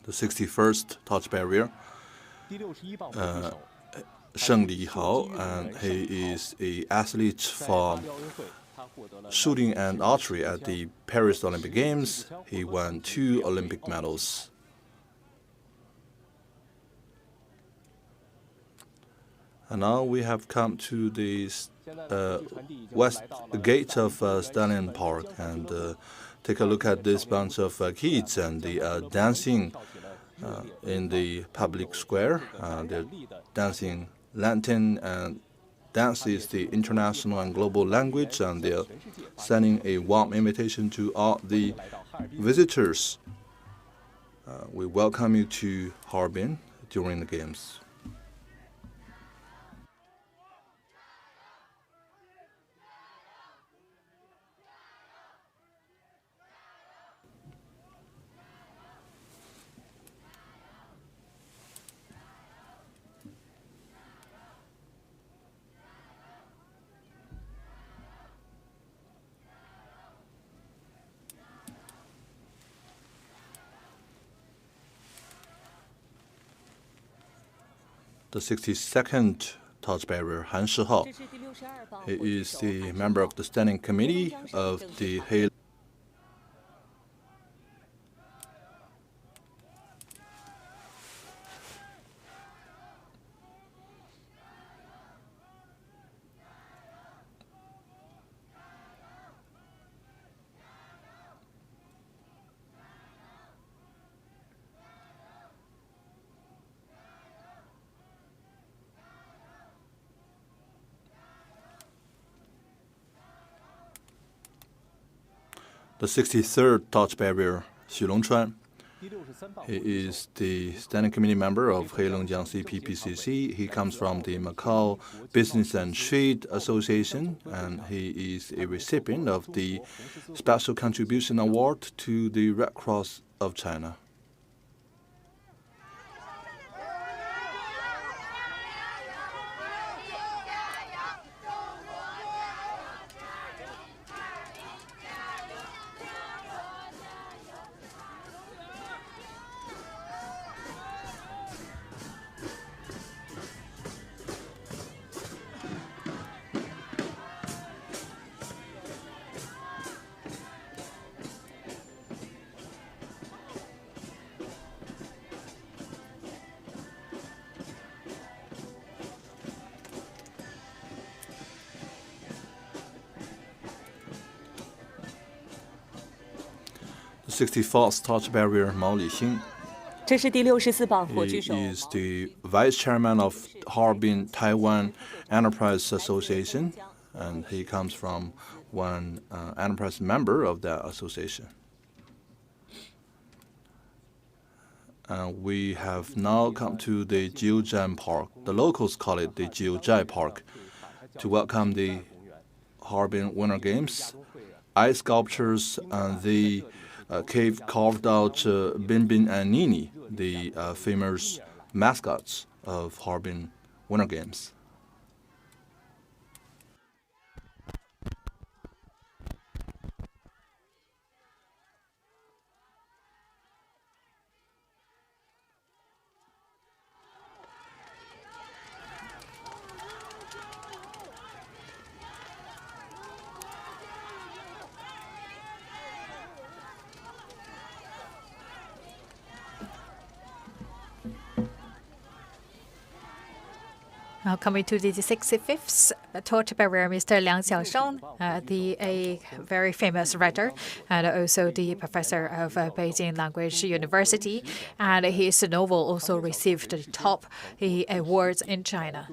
the 61st touch barrier, Sheng Lihao, and he is an athlete for shooting and archery at the Paris Olympic Games. He won 2 Olympic medals. And now we have come to the west gate of Stalin Park and take a look at this bunch of kids and the dancing in the public square. They're dancing Lantern, and dance is the international and global language, and they're sending a warm invitation to all the visitors. We welcome you to Harbin during the games. The 62nd touch barrier, Han Shihao. He is the member of the standing committee of the The 63rd touch barrier, Heilongjiang. He is the standing committee member of Heilongjiang CPPCC. He comes from the Macau Business and Trade Association, and he is a recipient of the Special Contribution Award to the Red Cross of China. The 64th touch barrier, Mao Lixing. He is the vice chairman of Harbin Taiwan Enterprise Association, and he comes from one enterprise member of that association. We have now come to the Jiuzhan Park. The locals call it the Jiuzhai Park, to welcome the Harbin Winter Games. Ice sculptures and the cave carved out Bin Bin and Nini, the famous mascots of Harbin Winter Games. Now coming to the 65th torch barrier, Mr. Liang Xiaosheng, a very famous writer and also the professor of Beijing Language University, and his novel also received the top awards in China.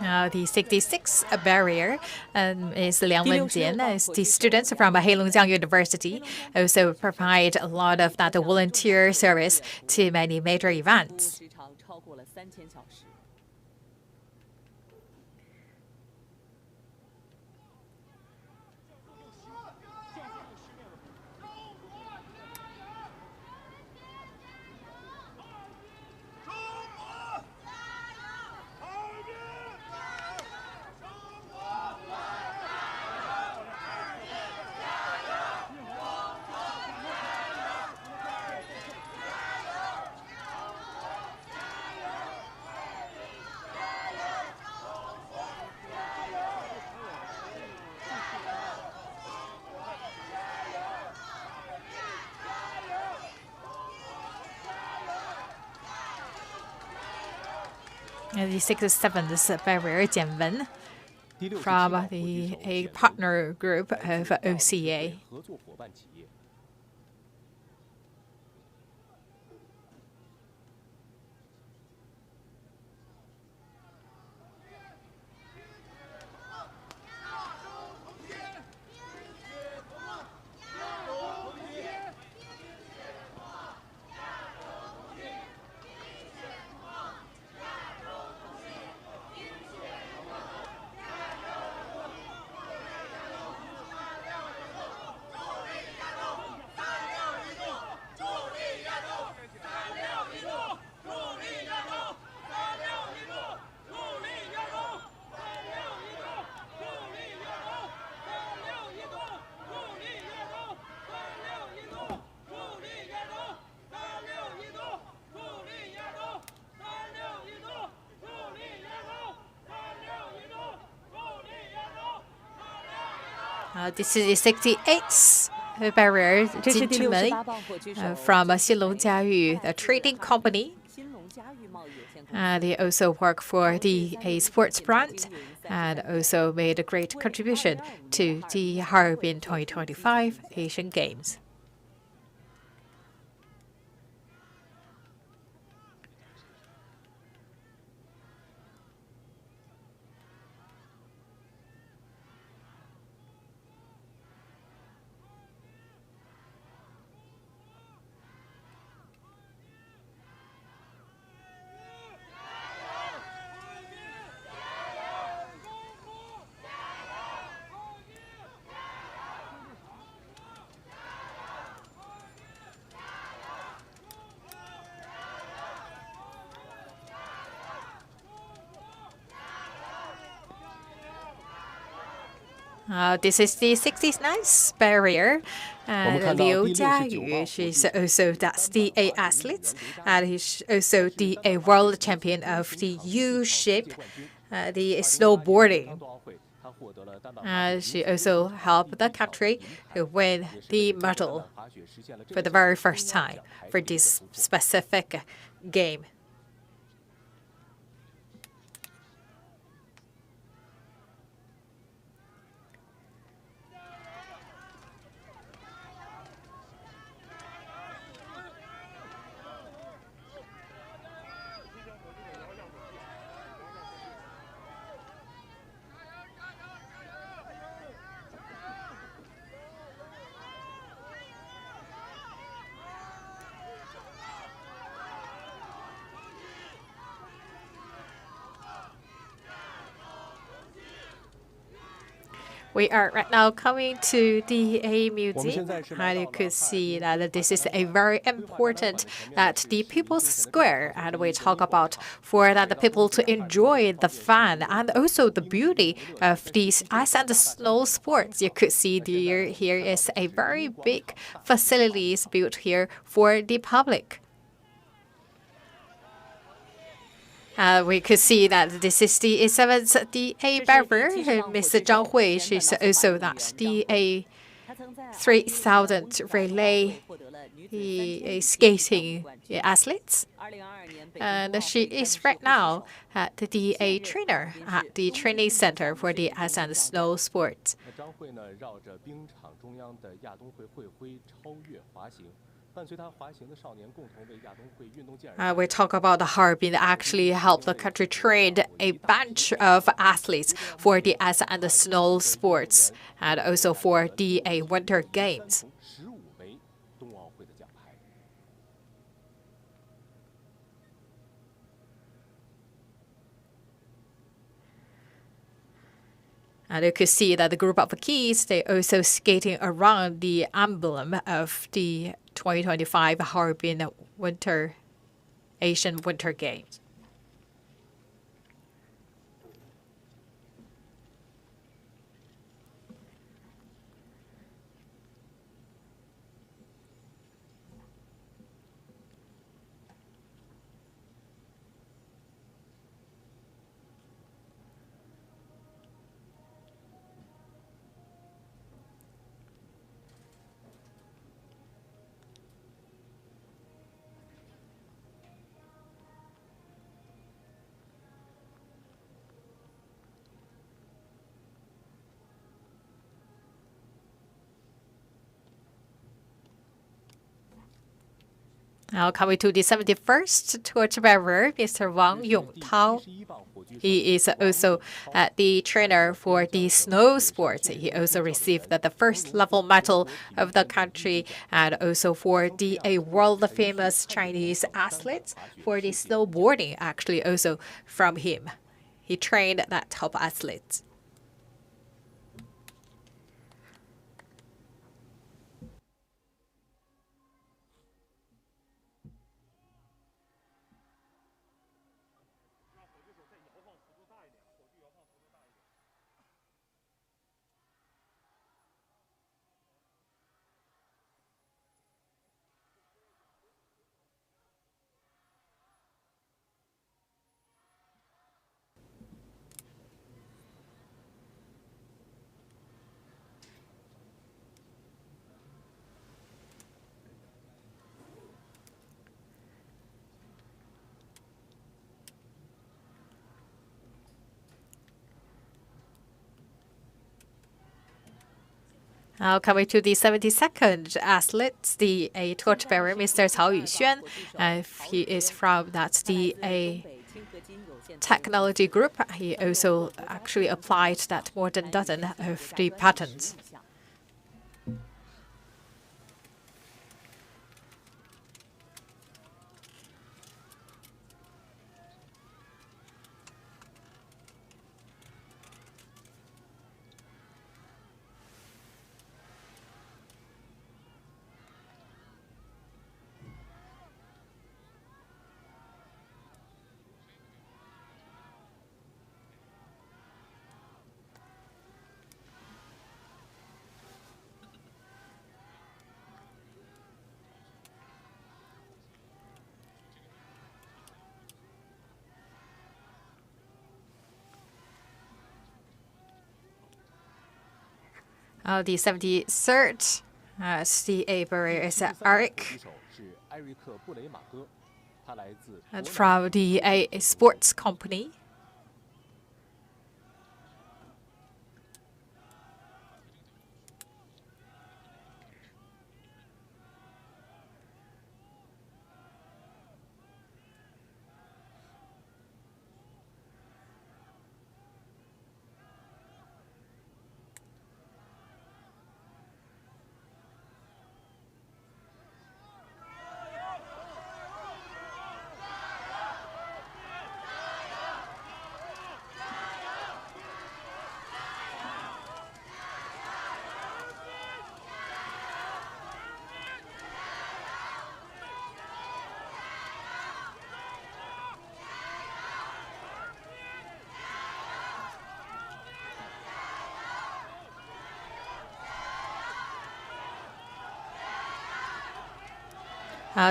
The 66 barrier is Liang Wenjian, is the students from Heilongjiang University also provide a lot of that volunteer service to many major events. The 67th barrier, Jianwen, from a partner group of OCA. This is the 68th barrier, from Heilongjiang, the trading company. They also work for a sports brand and also made a great contribution to the Harbin 2025 Asian Games. This is the 69th barrier. Liu Jiayu, she's also that's the athlete, and he's also the world champion of the U-shape, the snowboarding. She also helped the country to win the medal for the very first time for this specific game. We are right now coming to the museum, and you could see that this is a very important that the People's Square, and we talk about for that the people to enjoy the fun and also the beauty of these ice and snow sports. You could see here is a very big facilities built here for the public. We could see that this is the 7th DA barrier. Mr. Zhang Hui, she's also that DA 3000 relay skating athlete. And she is right now at the DA trainer at the training center for the ice and snow sports. We talk about the Harbin actually helped the country train a bunch of athletes for the ice and the snow sports and also for the Winter Games. And you could see that the group of kids, they also skating around the emblem of the 2025 Harbin Asian Winter Games. Now coming to the 71st torchbearer, Mr. Wang Yongtao. He is also the trainer for the snow sports. He also received the first level medal of the country and also for the world famous Chinese athletes for the snowboarding, actually also from him. He trained that top athletes. Now coming to the 72nd athlete, the torchbearer, Mr. Cao Yuxuan. He is from the technology group. He also actually applied that more than dozen of the patents. The 73rd, the barrier is Eric. And from the sports company.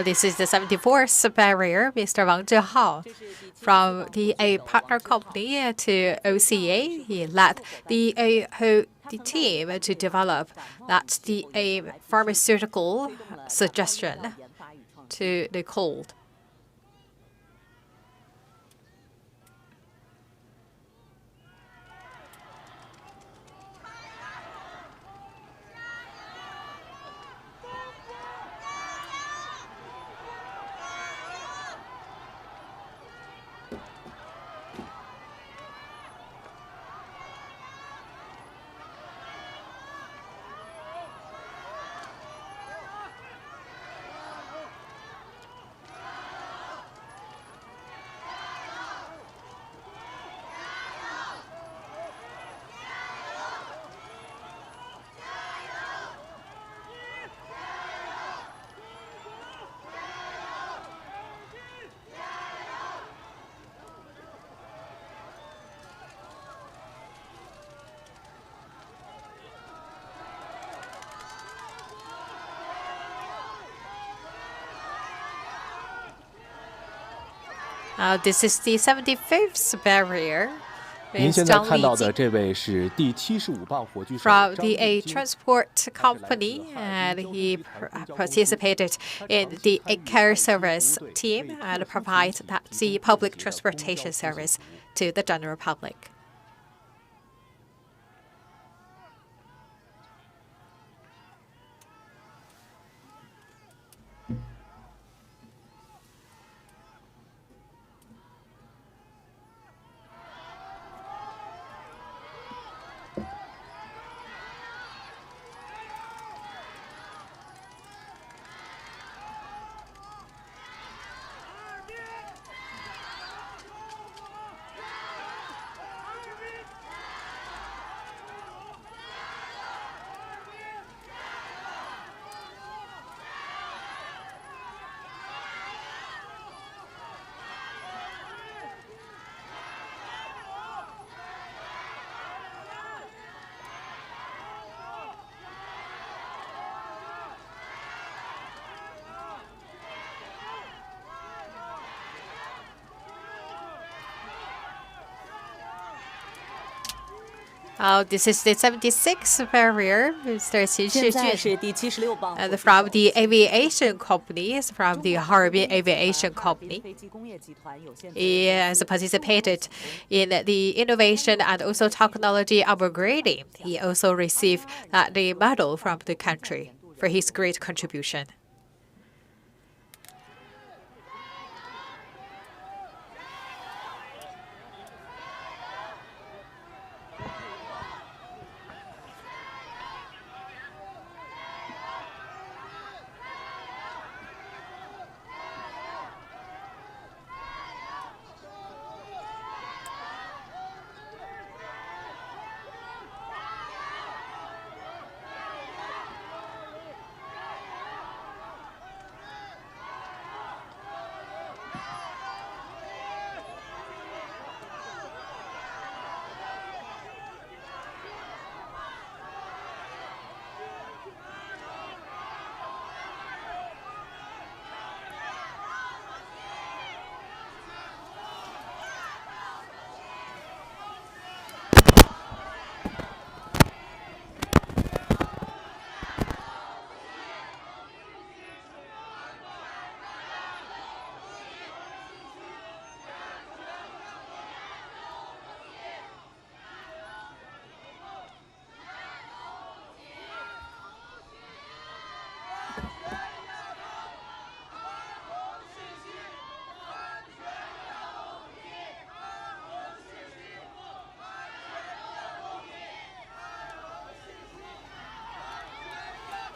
This is the 74th barrier, Mr. Wang Zhihao. From the partner company to OCA, he led the whole team to develop the pharmaceutical suggestion to the cold. This is the 75th barrier. 您现在看到的这位是第75棒火炬手 from the transport company, and he participated in the care service team and provides the public transportation service to the general public. This is the 76th barrier, Mr. Qin Shijun. And from the aviation company, from the Harbin Aviation Company. He has participated in the innovation and also technology upgrading. He also received the medal from the country for his great contribution.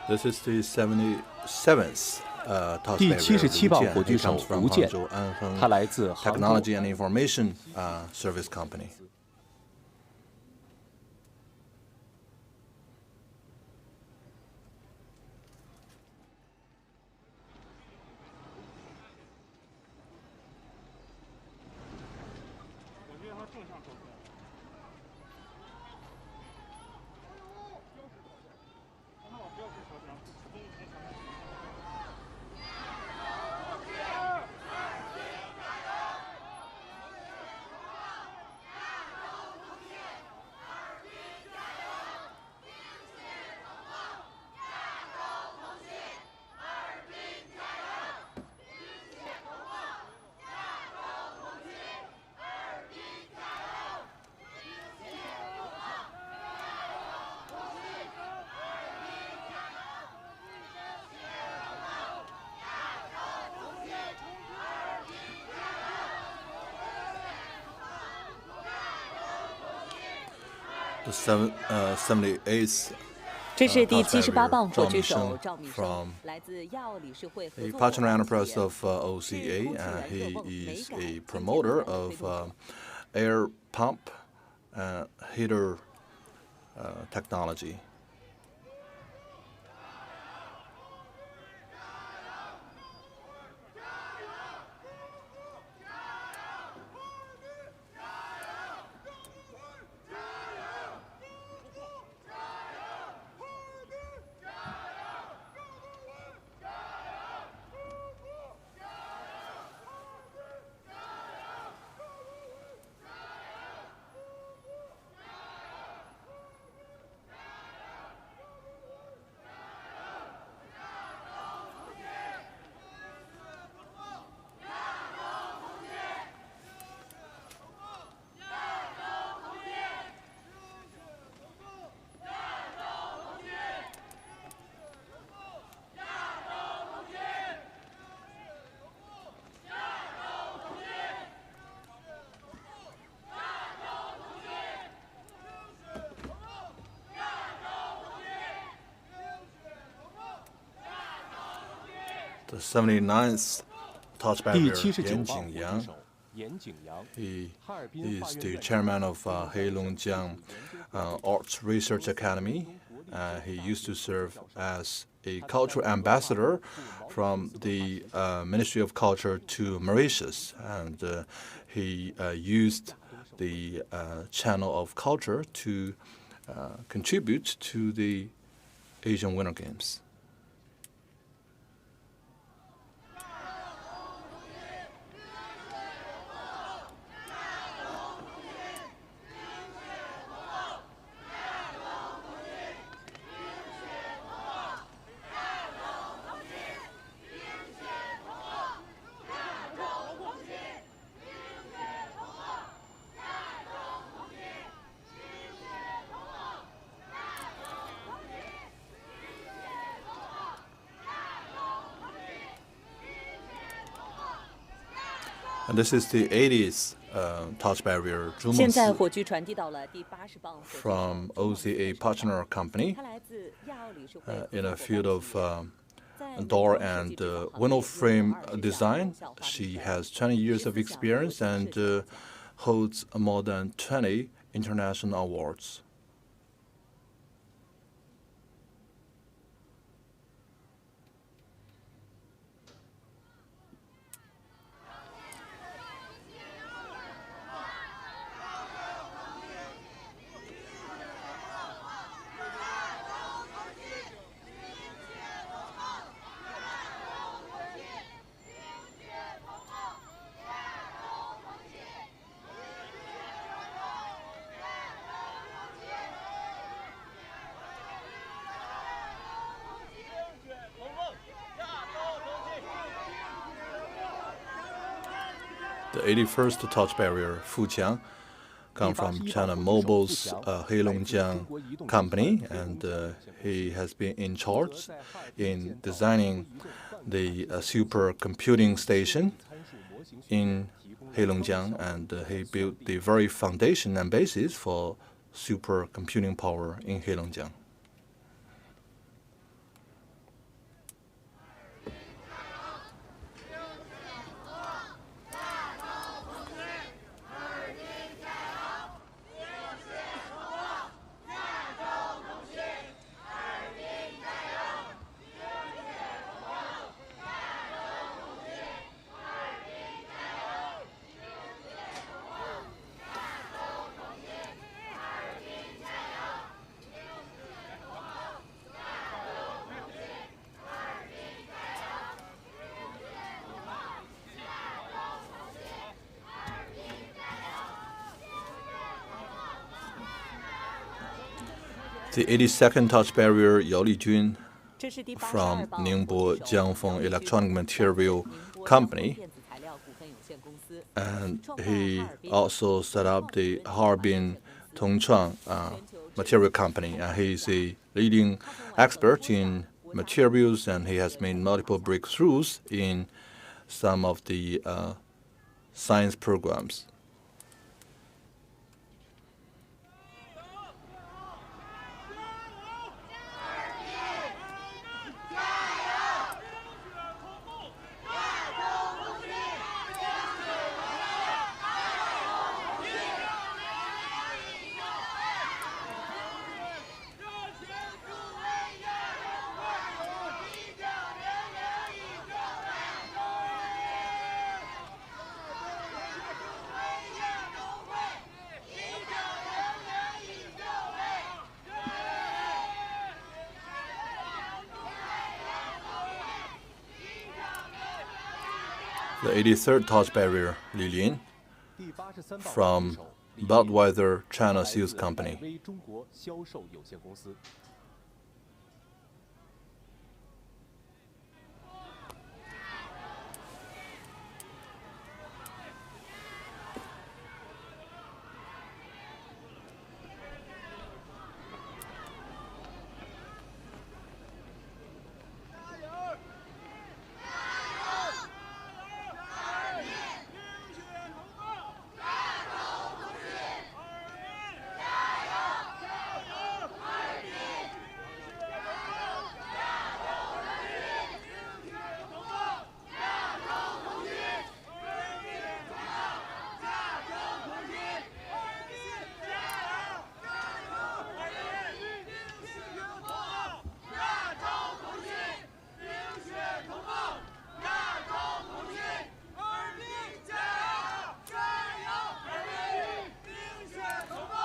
This is the 77th 第77棒火炬手吴健，他来自韩国。 Technology and Information Service Company. The 78th 这是第78棒火炬手赵敏生， 来自亚奥理事会合作 partner enterprise of OCA. He is a promoter of air pump heater technology. The 79th touch 第 barrier, 79 Yan 号火 Jingyang. 炬手严景阳， He 哈尔滨 is 花园 the 院 chairman of Heilongjiang Arts Research Academy. He used to serve as a cultural ambassador from the Ministry of Culture to Mauritius, and he used the channel of culture to contribute to the Asian Winter Games. And this is the 80th touch barrier 现在火炬传递到了第80磅火炬手 from OCA partner company 他来自亚奥理事会 in a field of 在 door 农庄 and 设计这个行 window 业 frame 已经 design. 24小华 She 比赛 has 20 years of 14 experience 项 and 国际设计奖 holds more than 20 international awards. The 81st touch barrier, Fujiang, come from China Mobile's Heilongjiang company, and he has been in charge in designing the supercomputing station in Heilongjiang, and he built the very foundation and basis for supercomputing power in Heilongjiang. The 82nd touch barrier, Yao Lijun, 这是第 from 82磅 Ningbo 火炬手 Jiangfeng 姚立军 Electronic Material 宁波 Company, 电子材料股份有限公司 and 创办 he 哈尔滨 also set up the Harbin Tongchuan Material Company. And he is a leading expert in materials, and he has made multiple breakthroughs in some of the science programs. The 83rd touch barrier, Li Lin, 第83磅 from 火炬手李林 Budweiser China 来自 Seals Company. 百威中国销售有限公司。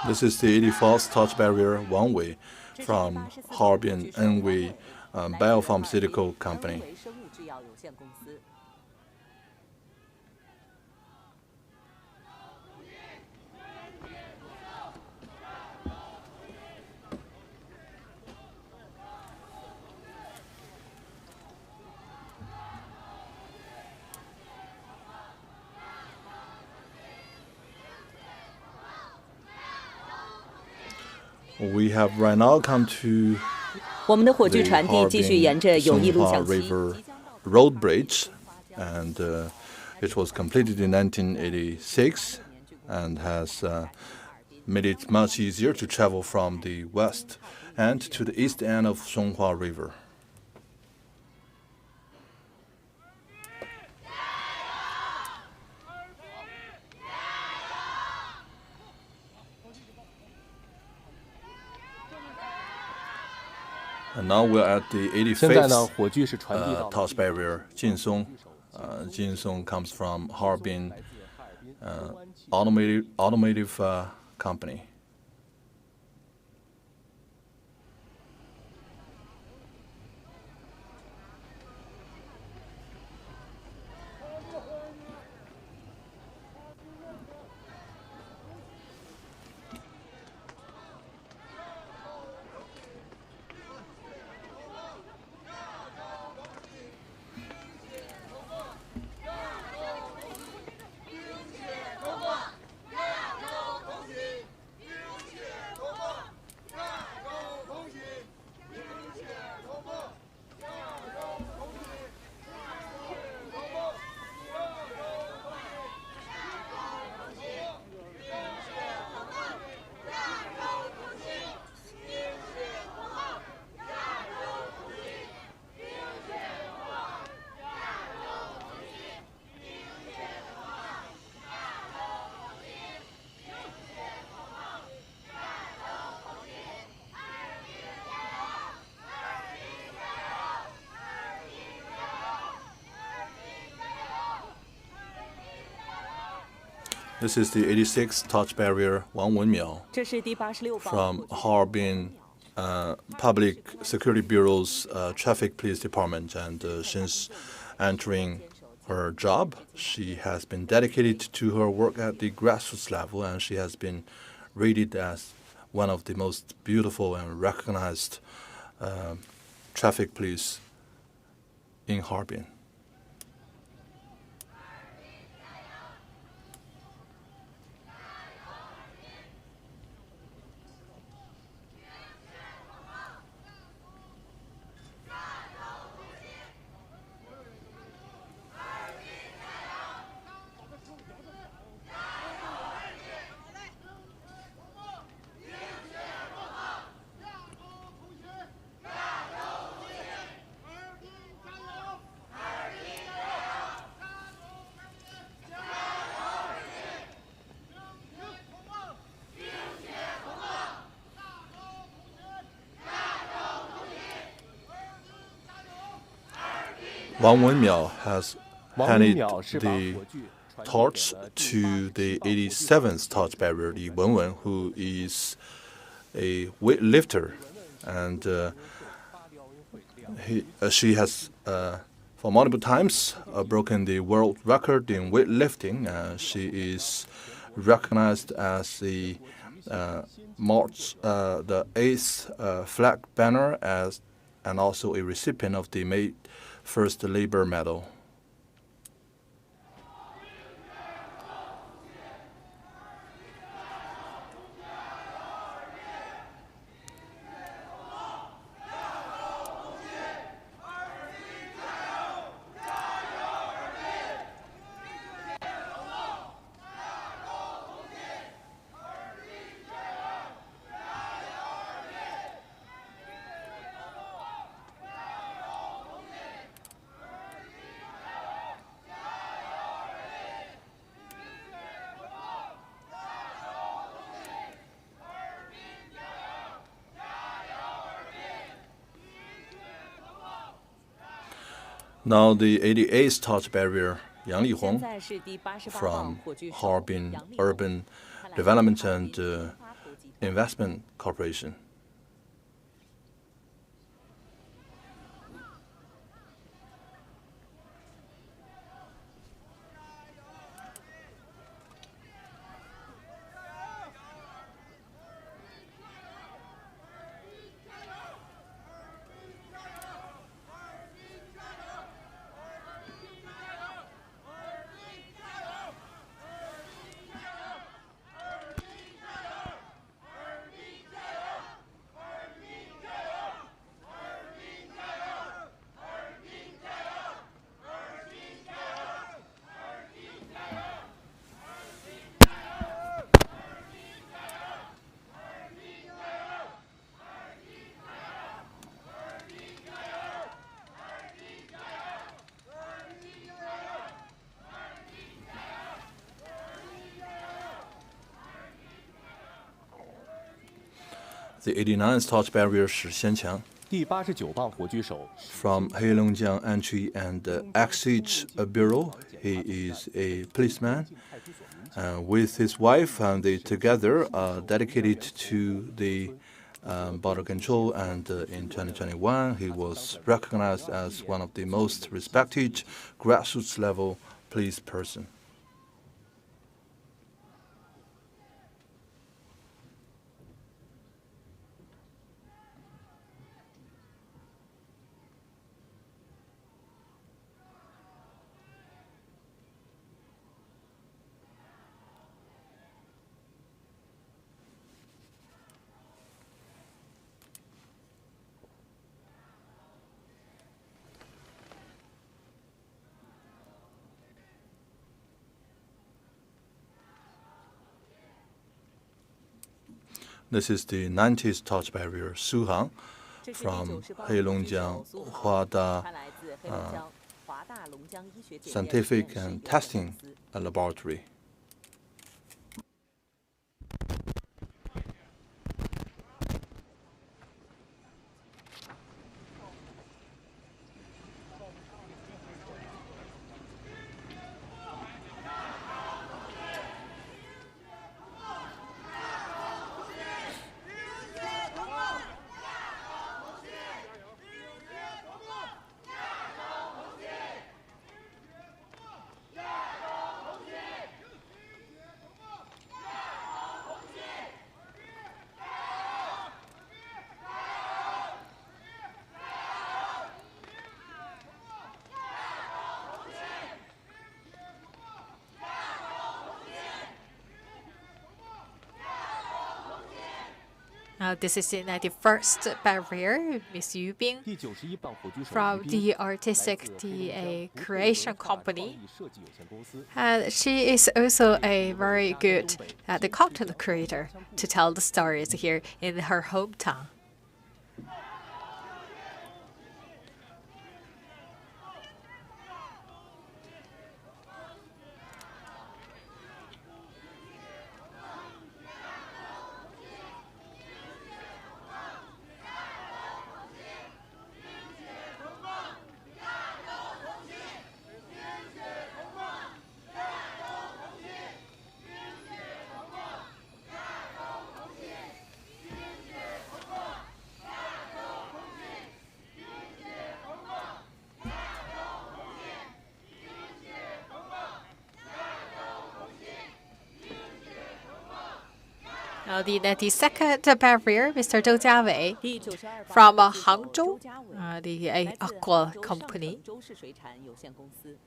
This is the 84th touch barrier one-way from Harbin Enway Biopharmaceutical Company. We have right now come to 我们的火炬传递继续沿着友谊路 Harbin 向西。 River Road Bridge, and it was completed in 1986 and has made it much easier to travel from the west and to the east end of Songhua River. And now we're at the 85th touch barrier, Jinsong. Jinsong comes from Harbin automotive company. This is the 86th touch barrier, Wang Wenmiao, 这是第86号 from Harbin Public Security Bureau's Traffic Police Department. And since entering her job, she has been dedicated to her work at the grassroots level, and she has been rated as one of the most beautiful and recognized traffic police in Harbin. Wang Wenmiao has handed the torch to the 87th touch barrier, Li Wenwen, who is a weightlifter, and she has for multiple times broken the world record in weightlifting. She is recognized as the the 8th flag banner and also a recipient of the May First Labor Medal. Now the 88th touch barrier, Yang Lihuang, from Harbin Urban Development and Investment Corporation. The 89th torch bearer 史先强第89棒火炬手 from Heilongjiang Entry and Exit Bureau. He is a policeman. With his wife, they together are dedicated to the border control, and in 2021, he was recognized as one of the most respected grassroots level police person. This is the 90th torch bearer Su Hang from Heilongjiang Huada Scientific and Testing Laboratory. This is the 91st barrier, Miss Yu Bing, 第91棒火炬手 from 于 the 斌 Artistic 来自 DA 黑龙江 Creation 国际 Company. 创意设计有限公司 She is also a very good the content creator to tell the stories here in her hometown. The 92nd barrier, Mr. Zhou Jiawei, 第92棒 from 火炬手 Hangzhou, 周家伟 the 来自 Aqua 杭州上 Company. 城周氏水产有限公司。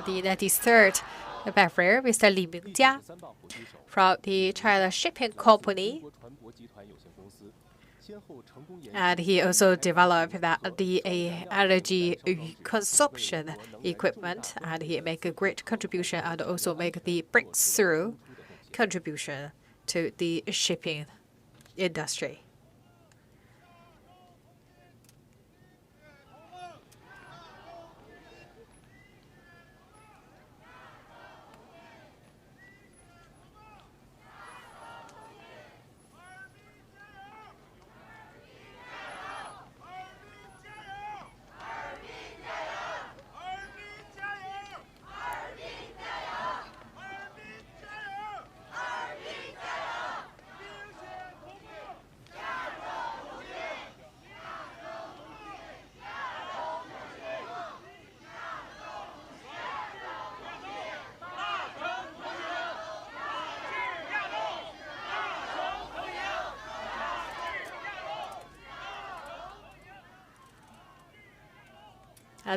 The 93rd barrier, Mr. Li Mingjia from the China Shipping Company. And he also developed the energy consumption equipment, and he make a great contribution and also make the breakthrough contribution to the shipping industry.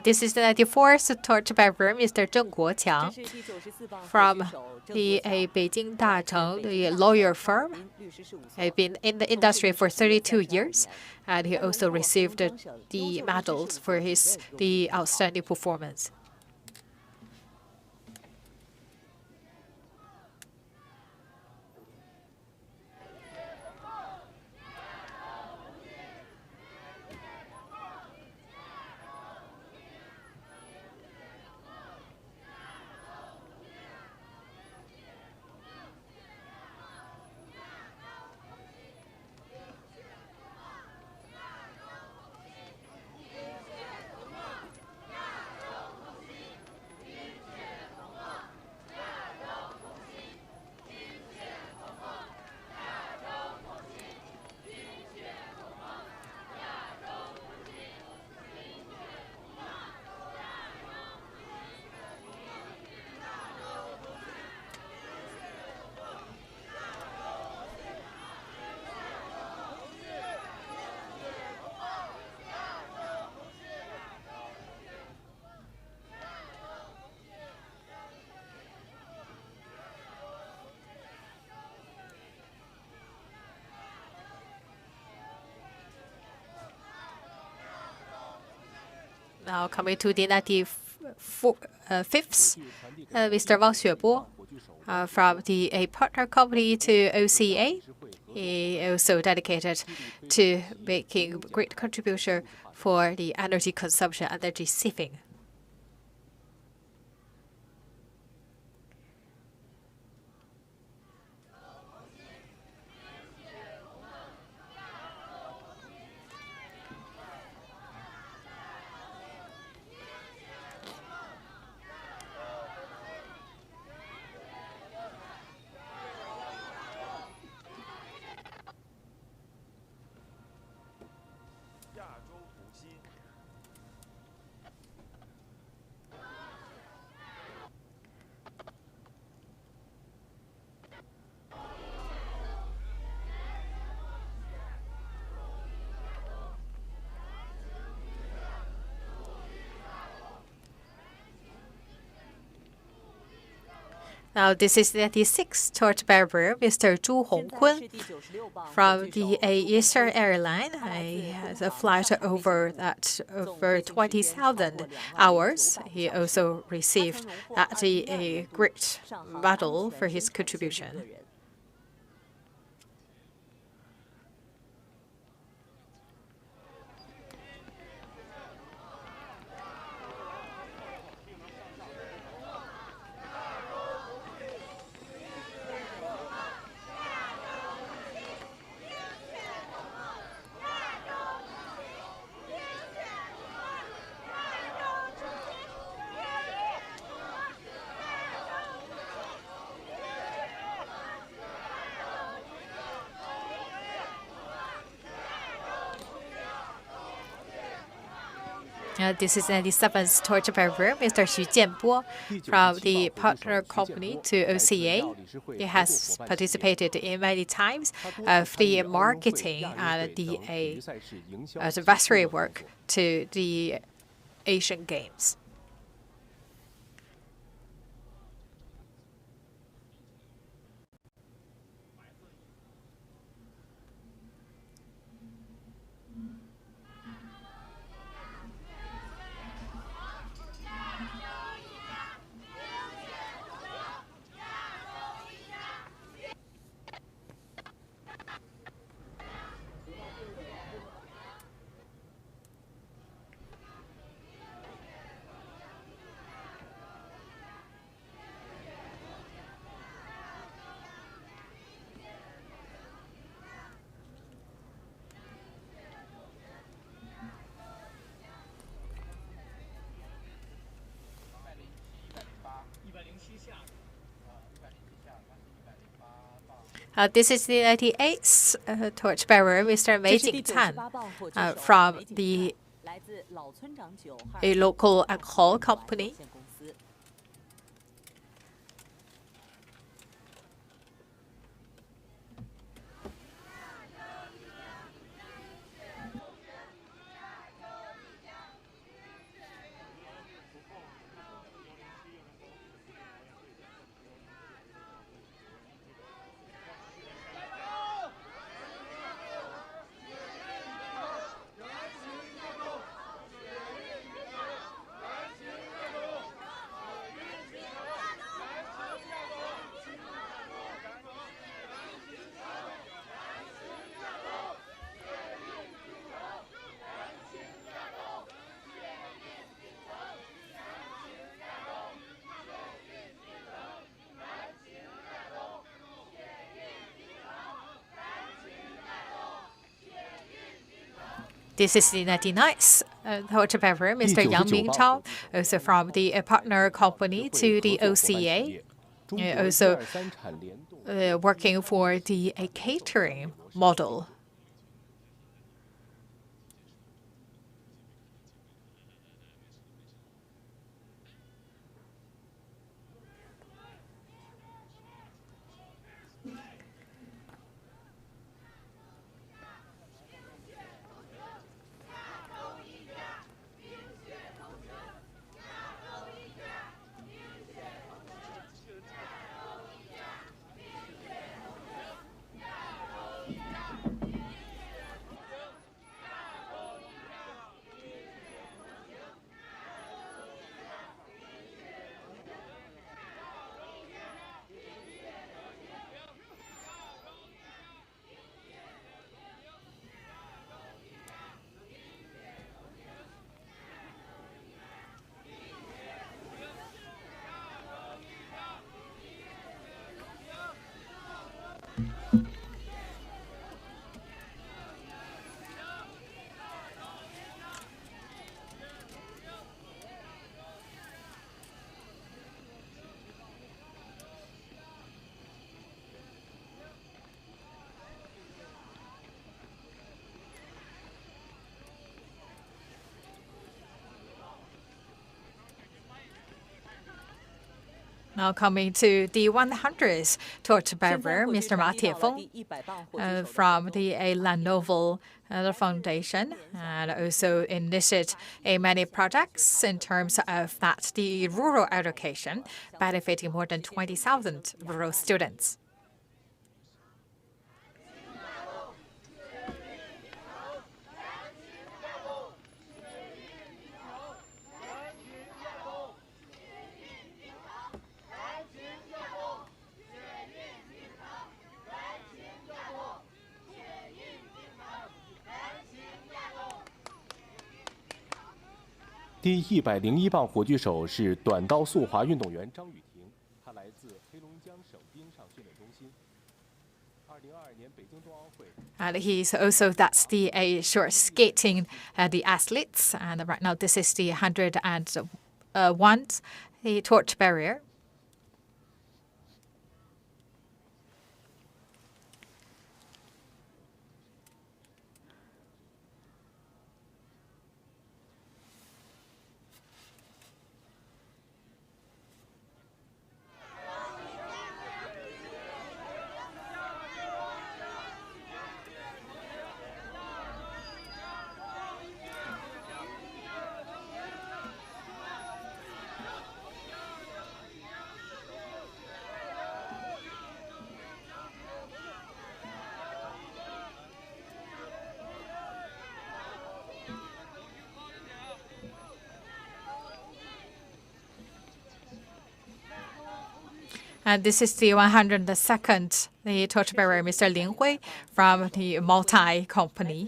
This is the 94th torch bearer, Mr. Zheng Guoqiang, from the Beijing Dacheng, the lawyer firm. He's been in the industry for 32 years, and he also received the medals for the outstanding performance. Now coming to the 95th, Mr. Wang Xuebo from the partner company to OCA. He also dedicated to making great contribution for the energy consumption, energy saving. Now, this is the 96th torchbearer, Mr. Zhu Hongkun, from the Eastern Airline. He has a flight over 20,000 hours. He also received a great medal for his contribution. This is the 97th torchbearer, Mr. Xu Jianbo, from the partner company to OCA. He has participated in many times of the marketing and the advisory work to the Asian Games. This is the 98th torchbearer, Mr. Wei Jingtan, from a local alcohol company. This is the 99th torchbearer, Mr. Yang Mingtao, also from the partner company to the OCA, also working for the catering model. Now coming to the 100th torchbearer, Mr. Ma Tiefeng, from the Lenovo Foundation, and also initiated many projects in terms of that the rural education, benefiting more than 20,000 rural students.第101棒火炬手是短道速滑运动员张雨婷，她来自黑龙江省冰上训练中心。2022年北京冬奥会。And he's also that's the short skating the athletes, and right now this is the 101 the torchbearer. And this is the 102nd, the torchbearer, Mr. Lin Hui, from the Multi Company.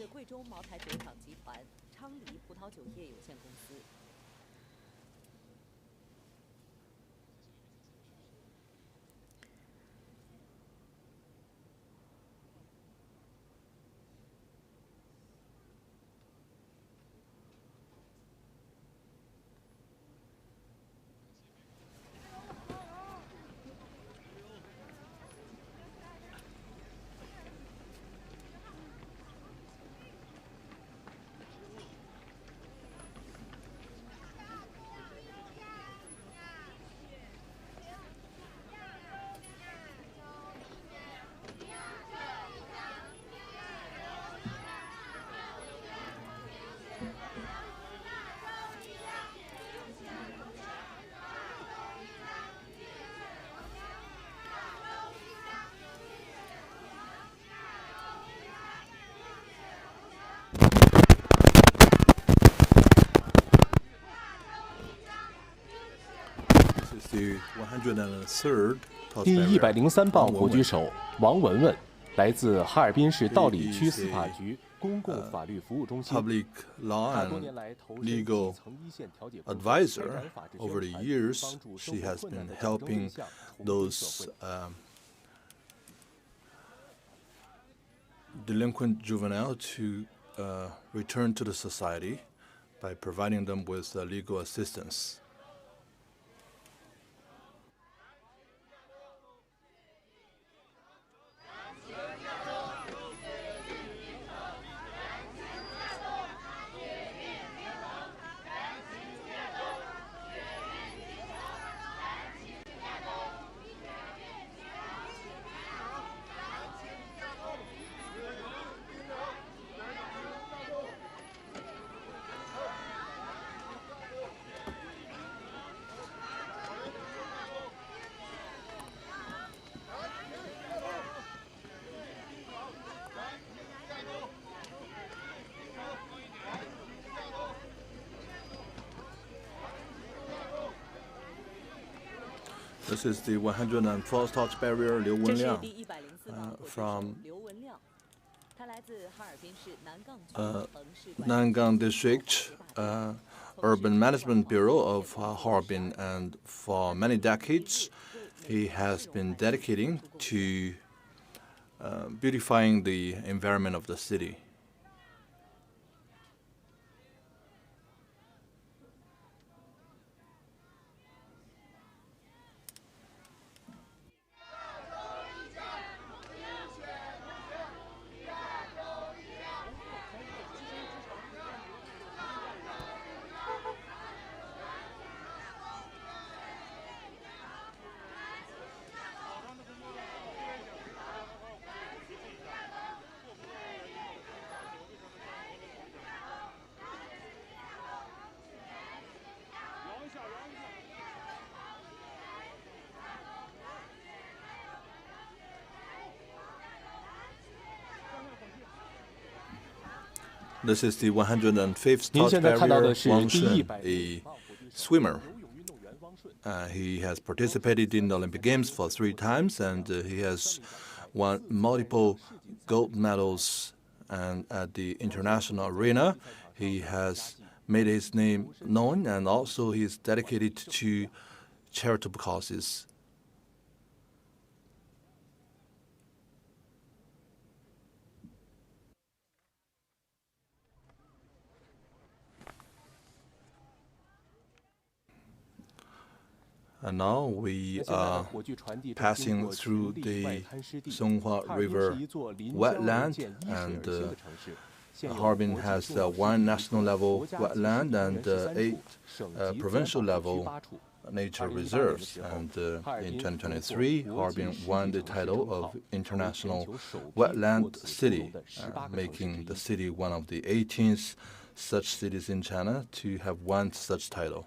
the 103rd 第 torch barrier. 103磅火炬手王文文，来自哈尔滨市道里区司法局公共法律服务中心。 Public law 他多 and 年来投身 legal 基层一线调解工作， advisor. 开展法治宣 Over the 传， years, 帮助 she 生活 has 困难 been 的找中对 helping 象，同治 those 社会。 delinquent juvenile to return to the society by providing them with legal assistance. This is the 104th torch barrier, Liu 这是 Wenliang, 第104磅火炬手 from 刘文亮，他来自哈尔滨市南岗区横市管理 Nangang District Urban Management Bureau of Harbin, and for many decades, he has been dedicating to beautifying the environment of the city. This is the 105th 您 torch 现在看到 barrier, 的是 Wang 第 Shun, 105 a 磅火炬手 swimmer. 游泳运动员汪顺。 He has participated in the Olympic Games for 3 times, and he has won multiple gold medals. And at the international arena, he has made his name known, and also he is dedicated to charitable causes. And now we 现在的 are 火炬传递正经 passing 过 through 群力外 the 滩湿地。 Songhua 哈尔滨 River 是一座临江 wetland, 人见依水而 and 兴的城市。现有 Harbin 国际 has 重要 one 湿地 national level 国家级湿 wetland 地公 and 园13 8处，省级自然 provincial 保护区 level 8处。 nature 2018 reserves. 年的时候， And 哈尔滨 in 荣获 2023, 国际 Harbin 湿 won 地 the 城市 title 称号， of 成为全 International 球首批 Wetland 获此殊 City, 荣的18个城市 making 之 the 一。 city one of the 18th such cities in China to have won such title.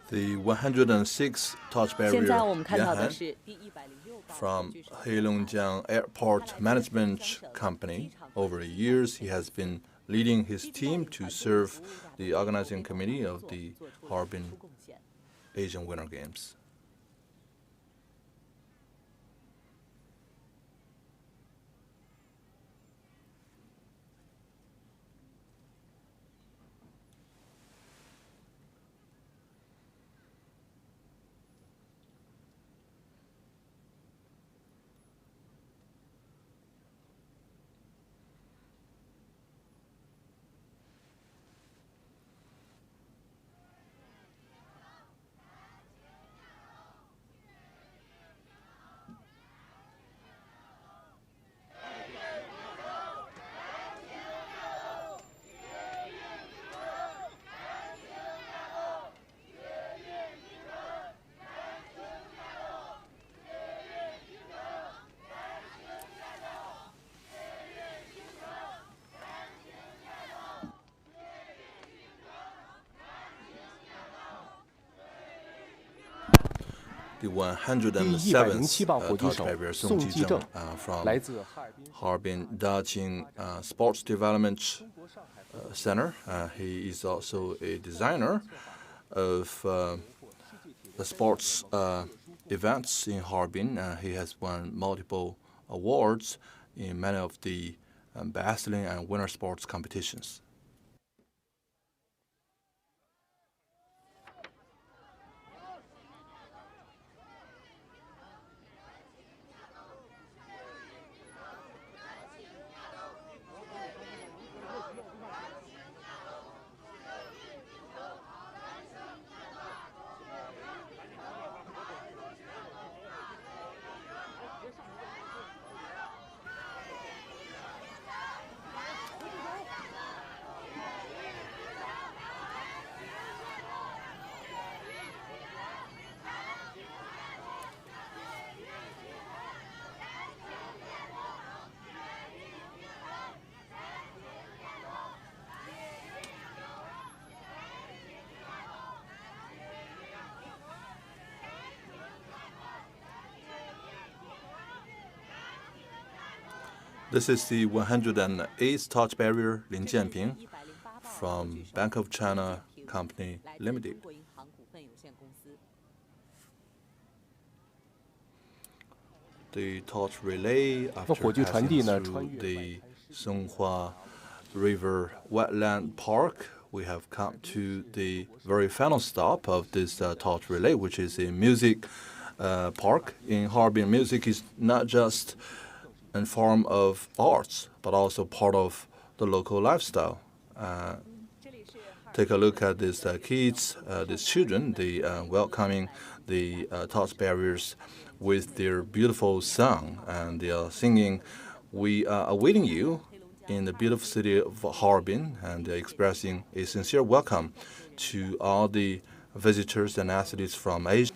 The 106th torch 现在 barrier 我们看到的 Yahan 是第106磅火 from 炬手 Heilongjiang Airport Management Company. Over the years, he has been leading his team to serve the organizing committee of the Harbin 贡献。 Asian Winter Games. The 107th torch bearer Song Ji-zheng from Harbin Dajing Sports Development Center. He is also a designer of the sports events in Harbin. He has won multiple awards in many of the best-selling and winter sports competitions. This is the 108th torch bearer Lin Jianping from Bank of China Company Limited. The torch relay, after passing through the Songhua River Wetland Park, we have come to the very final stop of this torch relay, which is a music park. In Harbin, music is not just a form of arts, but also part of the local lifestyle. Take a look at these kids, these children, they welcoming the torch bearers with their beautiful song, and they are singing, "We are awaiting you" in the beautiful city of Harbin, and they're expressing a sincere welcome to all the visitors and athletes from Asia.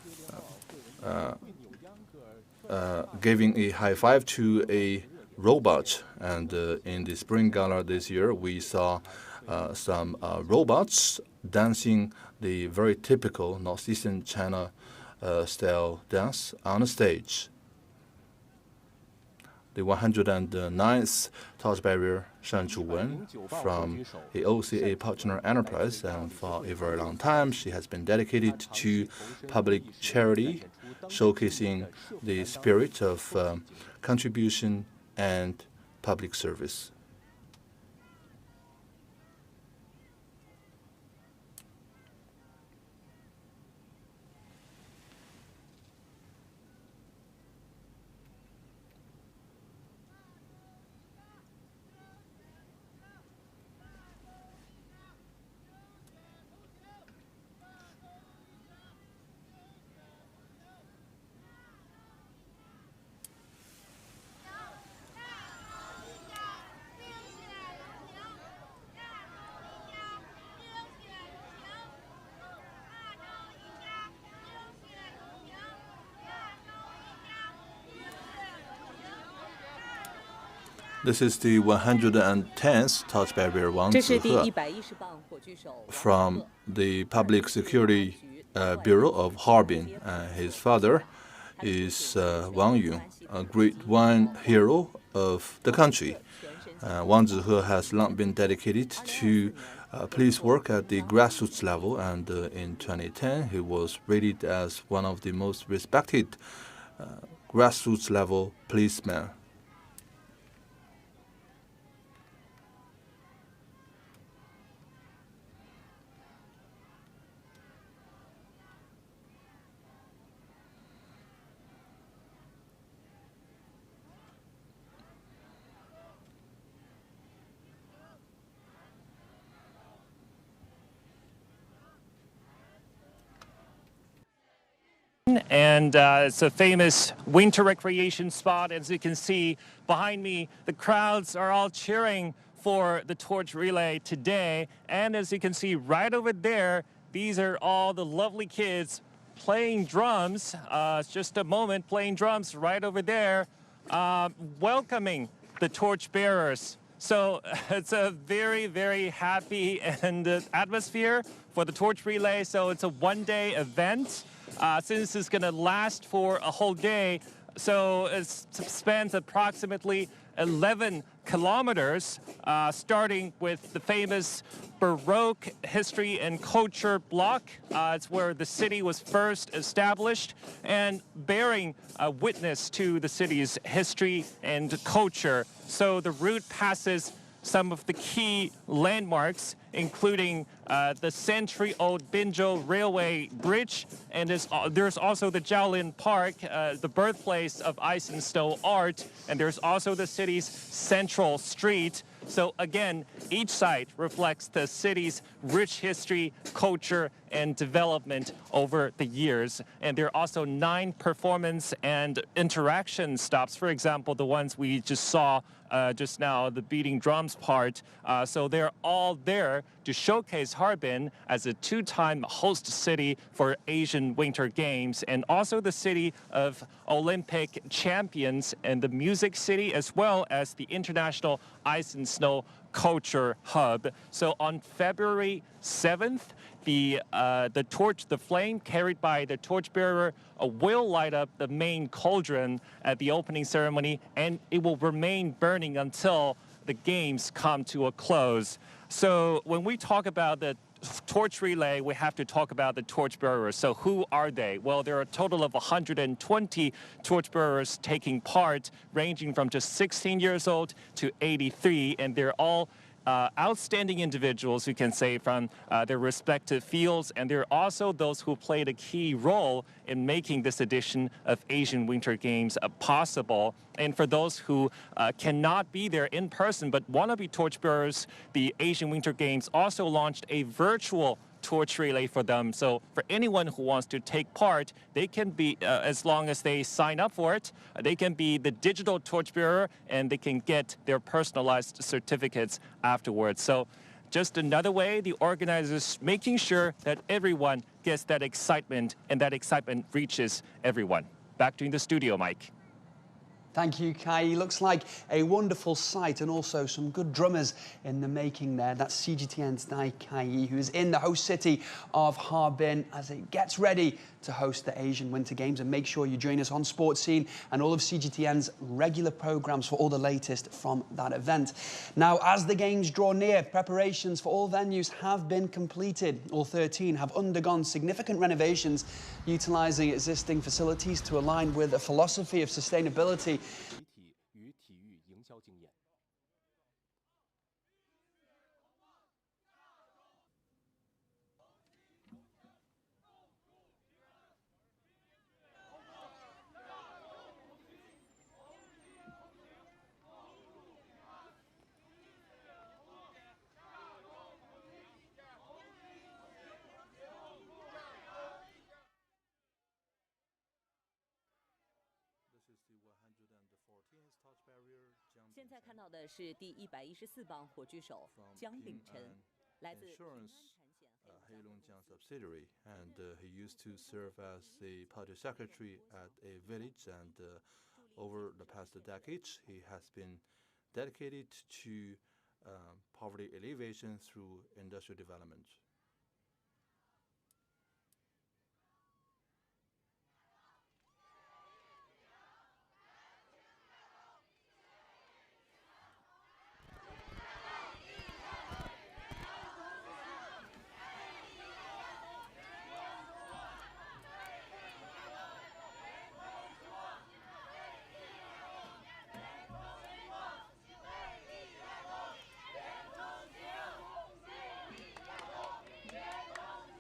Giving a high five to a robot, and in the spring gala this year, we saw some robots dancing the very typical northeastern China style dance on the stage. The 109th torch bearer Shan Chuwen from a OCA partner enterprise, and for a very long time she has been dedicated to public charity, showcasing the spirit of contribution and public service. This is the 110th torch bearer Wang Zihe from the Public Security Bureau of Harbin. His father is Wang Yun, a great wine hero of the country. Wang Zihe has long been dedicated to police work at the grassroots level, and in 2010 he was rated as one of the most respected grassroots level policemen. And it's a famous winter recreation spot. As you can see behind me, the crowds are all cheering for the torch relay today. And as you can see right over there, these are all the lovely kids playing drums. Just a moment, playing drums right over there, welcoming the torch bearers. So it's a very, very happy and atmosphere for the torch relay. So it's a one-day event. since it's going to last for a whole day. So it spans approximately 11 kilometers, starting with the famous Baroque history and culture block. It's where the city was first established, and bearing witness to the city's history and culture. So the route passes some of the key landmarks, including the century-old Binzhou Railway Bridge, and there's also the Jiaolin Park, the birthplace of ice and snow art, and there's also the city's central street. So again, each site reflects the city's rich history, culture, and development over the years. And there are also 9 performance and interaction stops. For example, the ones we just saw just now, the beating drums part. So they're all there to showcase Harbin as a 2-time host city for Asian Winter Games, and also the city of Olympic champions and the music city, as well as the international ice and snow culture hub. So on February 7th, the flame carried by the torchbearer will light up the main cauldron at the opening ceremony, and it will remain burning until the games come to a close. So when we talk about the torch relay, we have to talk about the torchbearers. So who are they? Well, there are a total of 120 torchbearers taking part, ranging from just 16 years old to 83, and they're all outstanding individuals, you can say, from their respective fields, and there are also those who played a key role in making this edition of Asian Winter Games possible. And for those who cannot be there in person but want to be torchbearers, the Asian Winter Games also launched a virtual torch relay for them. So for anyone who wants to take part, they can be, as long as they sign up for it, they can be the digital torchbearer, and they can get their personalized certificates afterwards. So just another way the organizers making sure that everyone gets that excitement, and that excitement reaches everyone. Back to you in the studio, Mike. Thank you, Kai. Looks like a wonderful sight, and also some good drummers in the making there. That's CGTN's Dai Kai, who is in the host city of Harbin as it gets ready to host the Asian Winter Games. And make sure you join us on Sports Scene and all of CGTN's regular programs for all the latest from that event. Now, as the games draw near, preparations for all venues have been completed. All 13 have undergone significant renovations, utilising existing facilities to align with a philosophy of sustainability. 媒体与体育营销经验。现在看到的是第114磅火炬手姜秉辰，来自平安产险 Heilongjiang subsidiary, and he used to serve as the party secretary at a village, and over the past decades he has been dedicated to poverty alleviation through industrial development.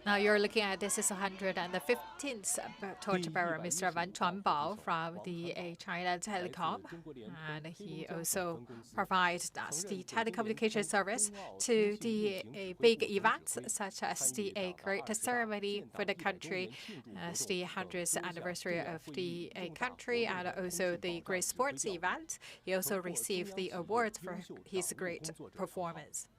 Now you're looking at this is 115th torchbearer, Mr. Wan Chuanbao from the China Telecom, and he also provides us the telecommunication service to the big events such as the great ceremony for the country, as the 100th anniversary of the country, and also the great sports event. He also received the awards for his great performance.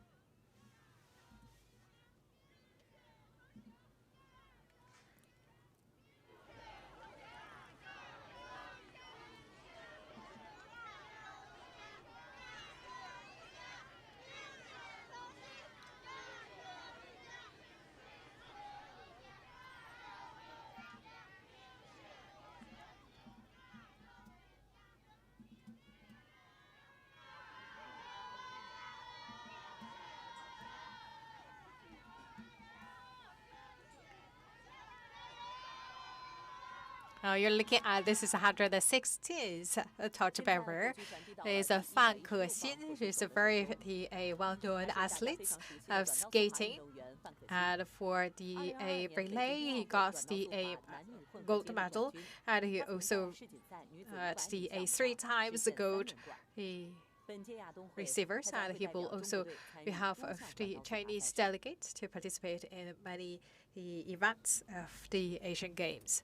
You're looking at this is 116th torchbearer. There is Fan Kexin, who is a very well-known athlete of skating. And for the relay, he got the gold medal, and he also the 3 times gold receivers, and he will also behalf of the Chinese delegates to participate in many events of the Asian Games.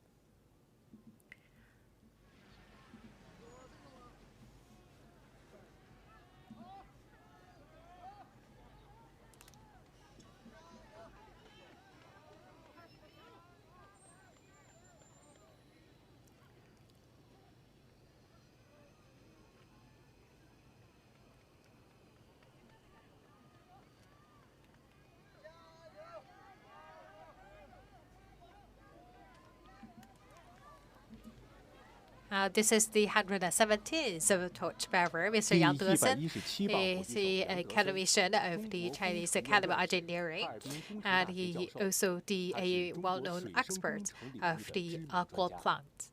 This is the 117th torchbearer, Mr. Yang Desen. He is the academician of the Chinese Academy of Engineering, and he also a well-known expert of the aqua plant.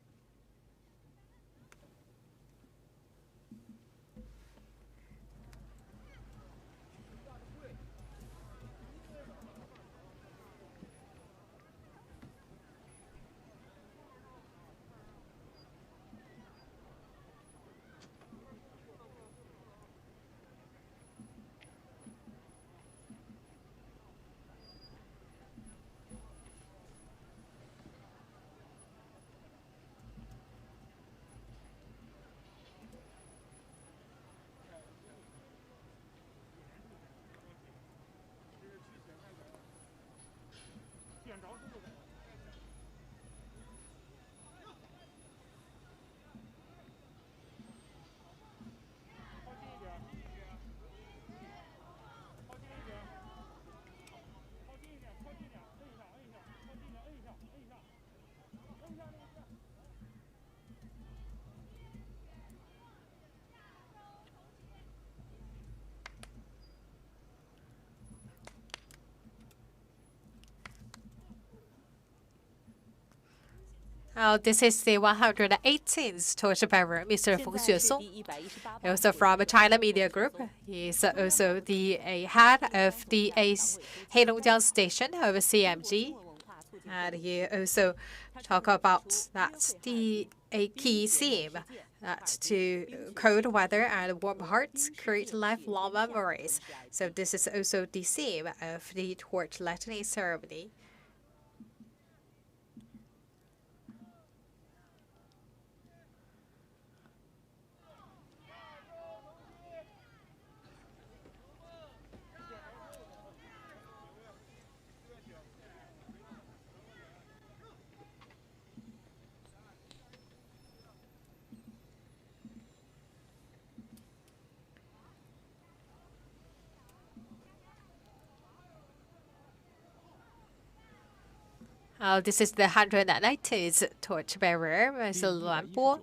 This is the 118th torchbearer, Mr. Feng Xuesong, also from China Media Group. He is also the head of the Heilongjiang station of CMG. And he also talk about that a key theme that to cold weather and warm hearts create lifelong memories. So this is also the theme of the torch lighting ceremony. This is the 190th torchbearer, Mr. Luan Bo.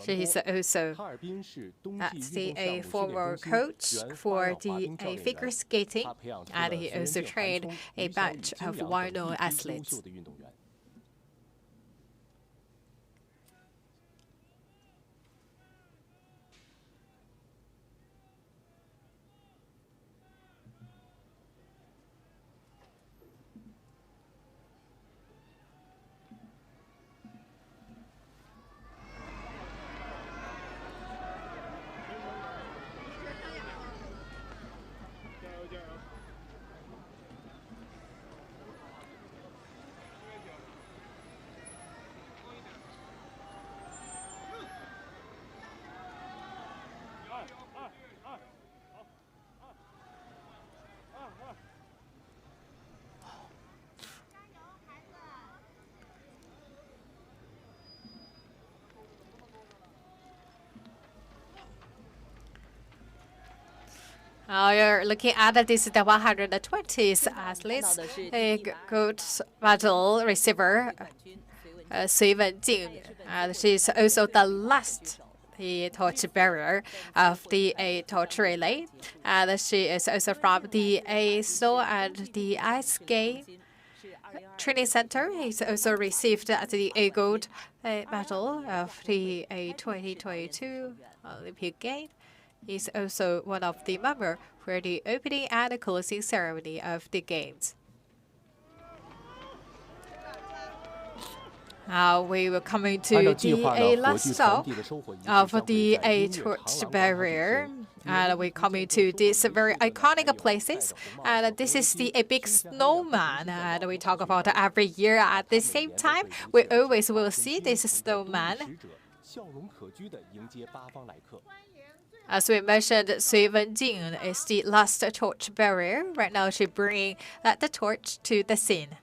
She is also a former coach for the figure skating, and he also trained a batch of well-known athletes. You're looking at this is the 120th athletes, a gold medal receiver, Sui Wenjing. She's also the last torch bearer of the torch relay, and she is also from the snow and the ice game. Training Center. He's also received the gold medal of the 2022 Olympic Games. He's also one of the members for the opening and the closing ceremony of the Games. We were coming to the last stop of the torch barrier. And we're coming to these very iconic places. And this is the big snowman. And we talk about every year at the same time. We always will see this snowman. As we mentioned, Sui Wenjing is the last torch bearer. Right now, she brings the torch to the scene.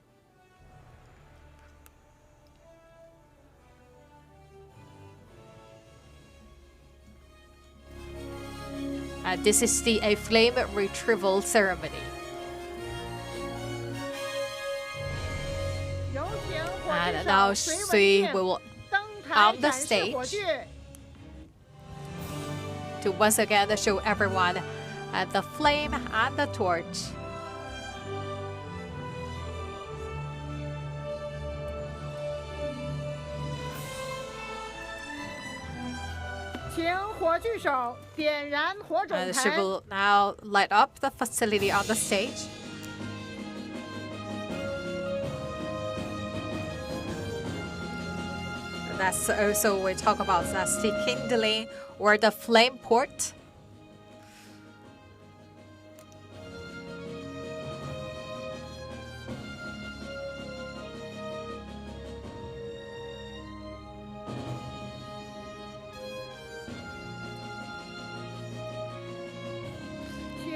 This is the flame retrieval ceremony. And now Sui will on the stage to once again show everyone the flame and the torch. And she will now light up the facility on the stage. That's also we talk about that's the kindling or the flame port.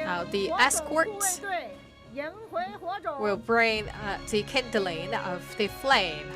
Now the escort will bring the kindling of the flame.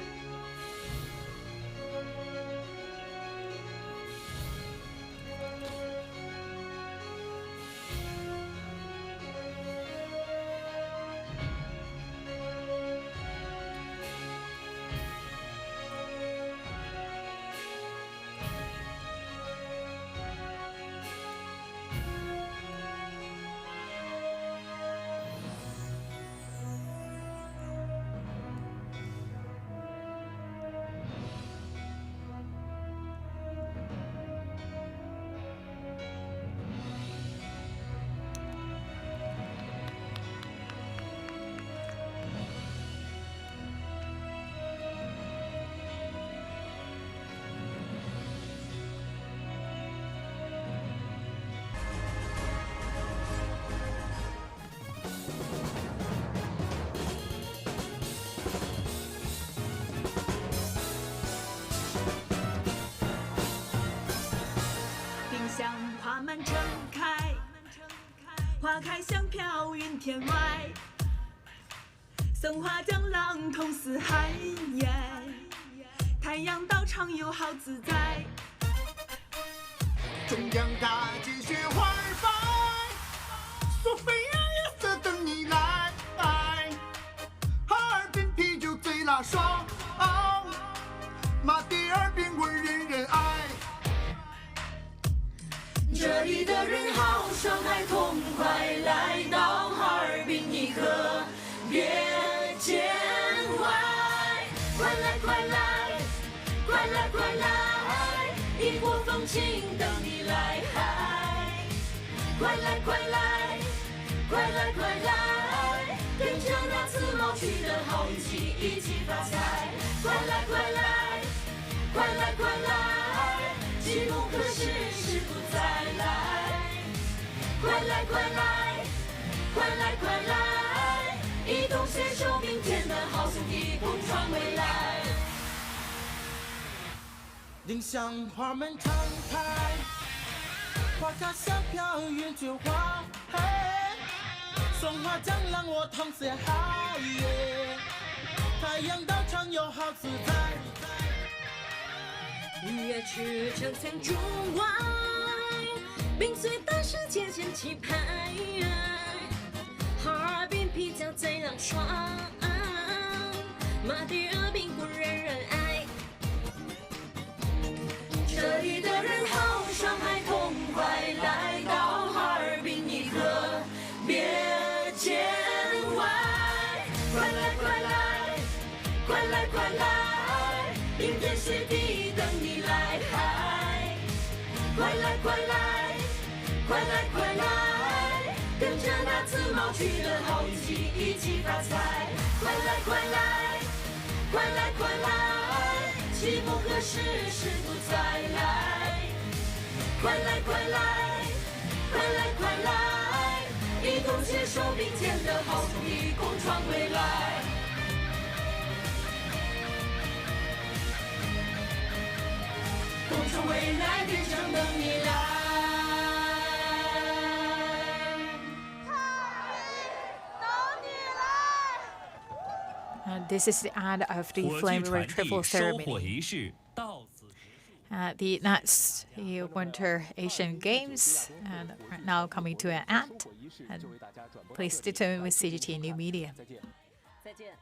Harbin 披脚在浪爽，马迭尔冰不人人爱。这里的人好，上海痛快，来到哈尔滨一个别见外，快来快来。快来快来，快来快来，跟着那自冒去的好运气一起发财！快来快来，快来快来，期末考试试图再来！快来快来，快来快来，一同携手并肩的好主意，共创未来！共创未来，天上等你来！This is the end of the flame retrieval ceremony. That's the Winter Asian Games, and are now coming to an end. And please stay tuned with CGTN New Media. 再见。